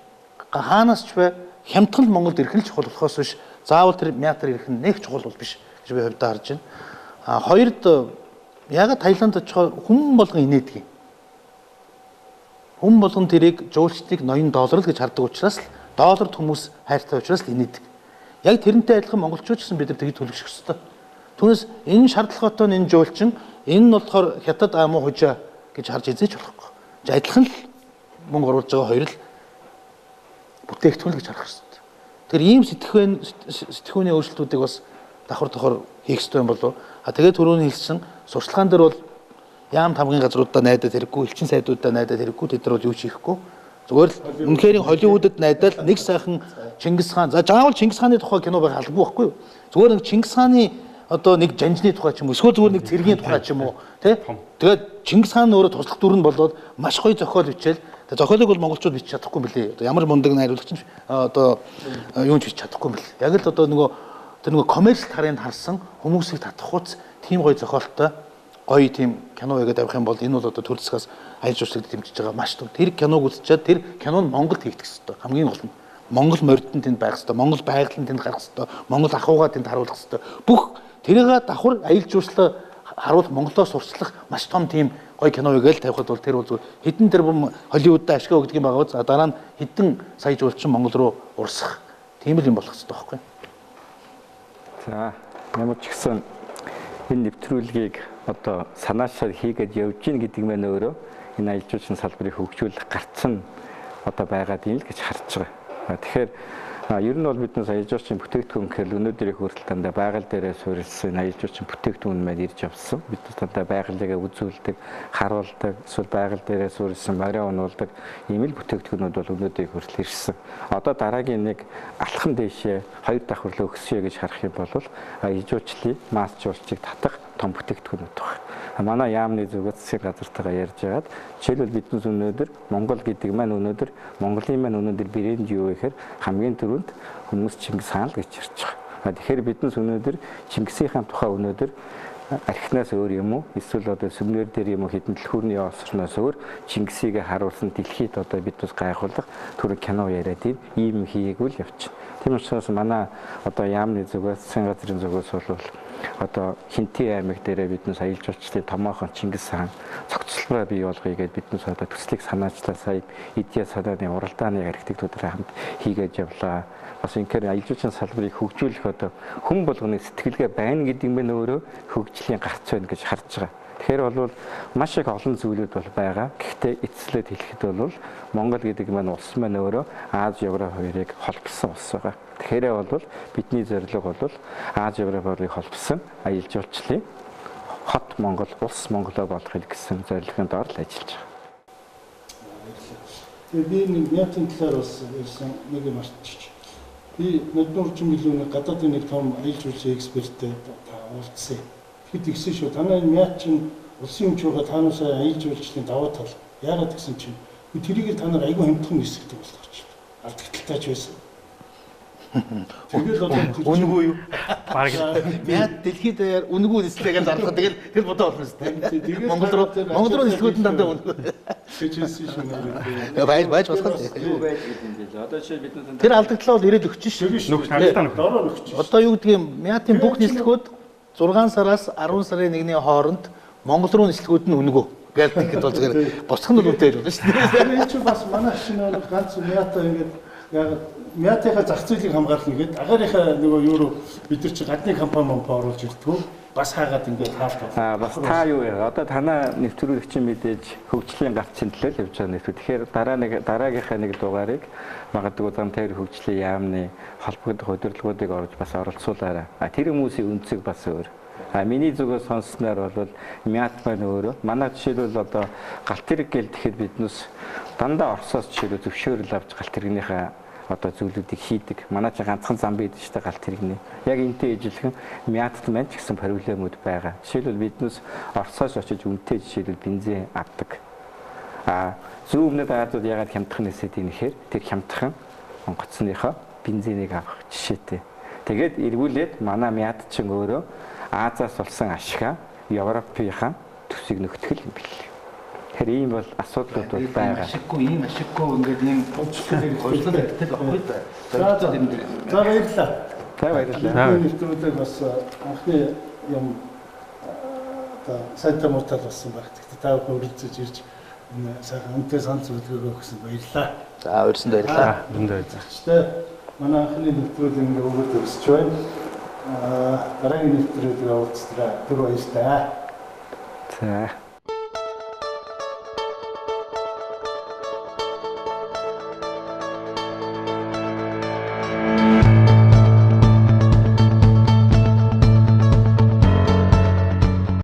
хаанаас ч бай хямдхан Монголд ирэх нь чухал болохоос биш заавал тэр мятар ирэх нь нэг чухал бол биш гэж би хувьдаа харж байна. Хоёрд ягаад Таиланд очихоор хүн болгон инээдэг юм. Хүн болгон тэрийг жуулчдыг $80 гэж хардаг учраас л долларт хүмүүс хайртай учраас л инээдэг. Яг тэрнтэй адилхан монголчууд ч гэсэн бид нар тгий төлөвшөх ёстой. Түүнээс энэ шаардлагатай энэ жуулчин энэ нь болохоор хятад амуу хужаа гэж харж эзэж болохгүй. Адилхан л мөнгө оруулж байгаа хоёр л бүтээгдэхүүн гэж харах ёстой. Тэр ийм сэтгхүүний өөрчлөлтүүдийг бас давхар хийх ёстой юм болов. Тэгээд түрүүний хэлсэн сурчлагын дээр бол яам хамгийн газруудаа найдаад хэрэггүй, элчин сайдуудаа найдаад хэрэггүй тэд нар бол юу ч хийхгүй. Зүгээр л үнэхээр Холливуудад найдаад нэг сайхан Чингис хаан за заавал Чингис хааны тухай кино байх албагүй байхгүй юу? Зүгээр нэг Чингис хааны одоо нэг жанжны тухай ч юм уу эсвэл зүгээр нэг цэргийн тухай ч юм уу тий? Тэгээд Чингис хаан өөрөө туслах дүр нь болоод маш гоё зохиол бичээл. Тэгээд зохиолыг бол монголчууд бичиж чадахгүй мөлий. Одоо ямар мундаг найруулагч нь одоо юу ч бичиж чадахгүй мөлий. Яг л одоо нөгөө коммерчл харыг харсан хүмүүсийг татахуц тийм гоё зохиолтой гоё тийм кино яагаад авах юм бол энэ бол одоо төр засгаас аялал жуулчлалыг дэмжиж байгаа маш том. Тэр киног үзчихээд тэр кино нь Монголд хийгдэх ёстой. Хамгийн гол нь Монгол морьд нь тэнд байх ёстой. Монгол байгаль нь тэнд гарах ёстой. Монгол ахуйгаа тэнд харуулах ёстой. Бүх тэрийг давхар аялал жуулчлал харуулах Монголоос сурчлах маш том тийм гоё киног л тавихад бол тэр бол хэдэн тэрбум Холливуудад ашиг өгдөг юм байгаа. За дараа нь хэдэн сая жуулчин Монгол руу урсах тийм л юм болох ёстой байхгүй. За ямар ч гэсэн энэ нэвтрүүлгийг одоо санаачаар хийгээд явж гин гэдэг мэн өөрөө энэ аялал жуулчлалын салбарыг хөгжүүлэх гарцсан одоо байгаад юм л гэж харж байгаа. Тэгэхээр ер нь бол биднээс аялал жуулчлалын бүтээгдэхүүн гэхэл өнөөдрийн хүртэл дандаа байгаль дээрээ суурилсан аялал жуулчлалын бүтээгдэхүүн маань ирж авсан. Бид дандаа байгалыг үзүүлдэг, харуулдаг, эсвэл байгаль дээрээ суурилсан морь унуулдаг ийм л бүтээгдэхүүнүүд бол өнөөдрийн хүртэл ирсэн. Одоо дараагийн нэг алхам дэшээ хоёр давхарлаа өгсөе гэж харах юм бол аялал жуулчлалын масс жуулчдыг татах том бүтээгдэхүүнүүд байна. Манай яамны зүгээс засгийн газартайгаа ярьж байгаад жишээлбэл биднээс өнөөдөр Монгол гэдэг маань өнөөдөр Монголын маань өнөөдөр брэнд юу гэхээр хамгийн түрүүнд хүмүүс Чингис хаан л гэж ярьж байгаа. Тэгэхээр биднээс өнөөдөр Чингисийн хаан тухай өнөөдөр архинаас өөр юм уу эсвэл одоо сүмнэр дээр юм уу хэдэн дэлхүүрний осорноос өөр Чингисийг харуулсан дэлхийд одоо биднээс гайхуулах түр кино яриад ийм хийгээгүй л явчих. Тийм учраас манай одоо яамны зүгээс засгийн газрын зүгээс бол одоо Хинтээ аймаг дээрээ биднээс аялал жуулчлалын томоохон Чингис хаан цогцлбороо бий болгоё гэдээ биднээс одоо төслийг санаачлаа сая идея санааны уралдааны архитектураараа хамт хийгээд явлаа. Бас инхээр аялал жуулчлалын салбарыг хөгжүүлэх одоо хүн болгоны сэтгэлгээ байна гэдэг нь өөрөө хөгжлийн гарц байна гэж харж байгаа. Тэгэхээр бол маш их олон зүйлүүд бол байгаа. Гэхдээ эцэслээд хэлэхэд бол Монгол гэдэг маань улс маань өөрөө Аз Европ хоёрыг холбосон улс байгаа. Тэгэхээр бол бидний зорилго бол Аз Европ хоёрыг холбосон аялал жуулчлалын хот Монгол, улс Монголоо болгохыг гэсэн зорилгын доор л ажиллаж байгаа. Тэгээ би нэг мятын талаар бас ярьсан нэг юм артчих. Би 100 миллионы гадаадын нэг том аялал жуулчлалын эксперттэй уулзсан. Хэд ихсэн шүү. Танай энэ мят чинь улсын өмч байгаа таанаас аялал жуулчлалын даваа тал. Яагаад гэсэн чинь би тэрийг та нар айгүй хямдхан нисгдэг болгоч. Алдагталтайч байсан. Тэгэл одоо Үнэгүй юу? Бараг Яа дэлхийд даяар үнэгүй нислэгээ зарлах тэгэл бодоо болно шүү дээ. Монгол руу нислэгүүд нь дандаа үнэгүй. Тэжээс шинээр Байж болох. Юу байж гэдэг юм бэ? Одоо жишээ бид Тэр алдагдлаа бол ирээд өгч шүү. нөх тагтаа нөх. дороо нөхч. Одоо юу гэдэг юм? Мятын бүх нислэгүүд 6 сараас 10 сарын 1-ний хооронд Монгол руу нислэгүүд нь үнэгүй. Гэлтэхэд бол зүгээр босх нь үнэтэй юм шүү дээ. Энэ ч бас манай шинэ нэг ганц мята ингээд яг мятынхаа зах зээлийг хамгаална гэдэг агаарынхаа нөгөө юу руу бид нар чи гадны компани оруулж ирдгүү бас хаагаад ингээд хаалт байна. бас та юу яа? Одоо танаа нэвтрүүлэгч мэдээж хөгжлийн гарцын төлөө л явж байгаа нэвтрүү. Тэгэхээр дараагийнхаа нэг дугаарыг магадгүй зам тайр хөгжлийн яамны холбогдох удирдлагуудыг орж бас оролцуулаарай. Тэр хүмүүсийн өнцөг бас өөр. Миний зүгээс сонссноор бол мят байна өөрөө. Манай жишээлбэл одоо галт хэрэг гэл тэгэхэд биднээс дандаа Оросоос жишээлбэл зөвшөөрөл авч галт хэрэгнийхээ одоо зүйлүүдийг хийдэг. Манай ч ганцхан зам байдаг шүү дээ галт хэрэгний. Яг энтэй ижилхэн мятд маань ч гэсэн проблемууд байгаа. Жишээлбэл биднээс Оросоос очиж үнэтэй жишээлбэл бензин авдаг. Зүүн өмнөд Азиуд ягаад хямдхан нэсэдийнэхээр тэр хямдхан онгоцныхоо бензинийг авах жишээтэй. Тэгээд эргүүлээд манай мят чин өөрөө Азиас улсын ашгаа Европынхаа төсвийг нөхтгөл юм бэл. Тэгэхээр ийм бол асуудлууд бол байгаа. Ашиггүй ингээд ийм хойшлол хэрэгтэй байхгүй да. За баярлалаа. За баярлалаа. Нэвтрүүлэг бас анхны юм одоо сайтай муутал болсон байх. Гэхдээ та бүхэн үргэлжлэж ирж энэ сайхан үнэтэй санал зөвлөгөөгөө өгсөн баярлалаа. За урьсан баярлалаа. Дүндээ заа. Гэхдээ манай анхны нэвтрүүлэг ингээ өгөөд өсч байна. Дараагийн нэвтрүүлэг уулзлаа. Түр баярлалаа. За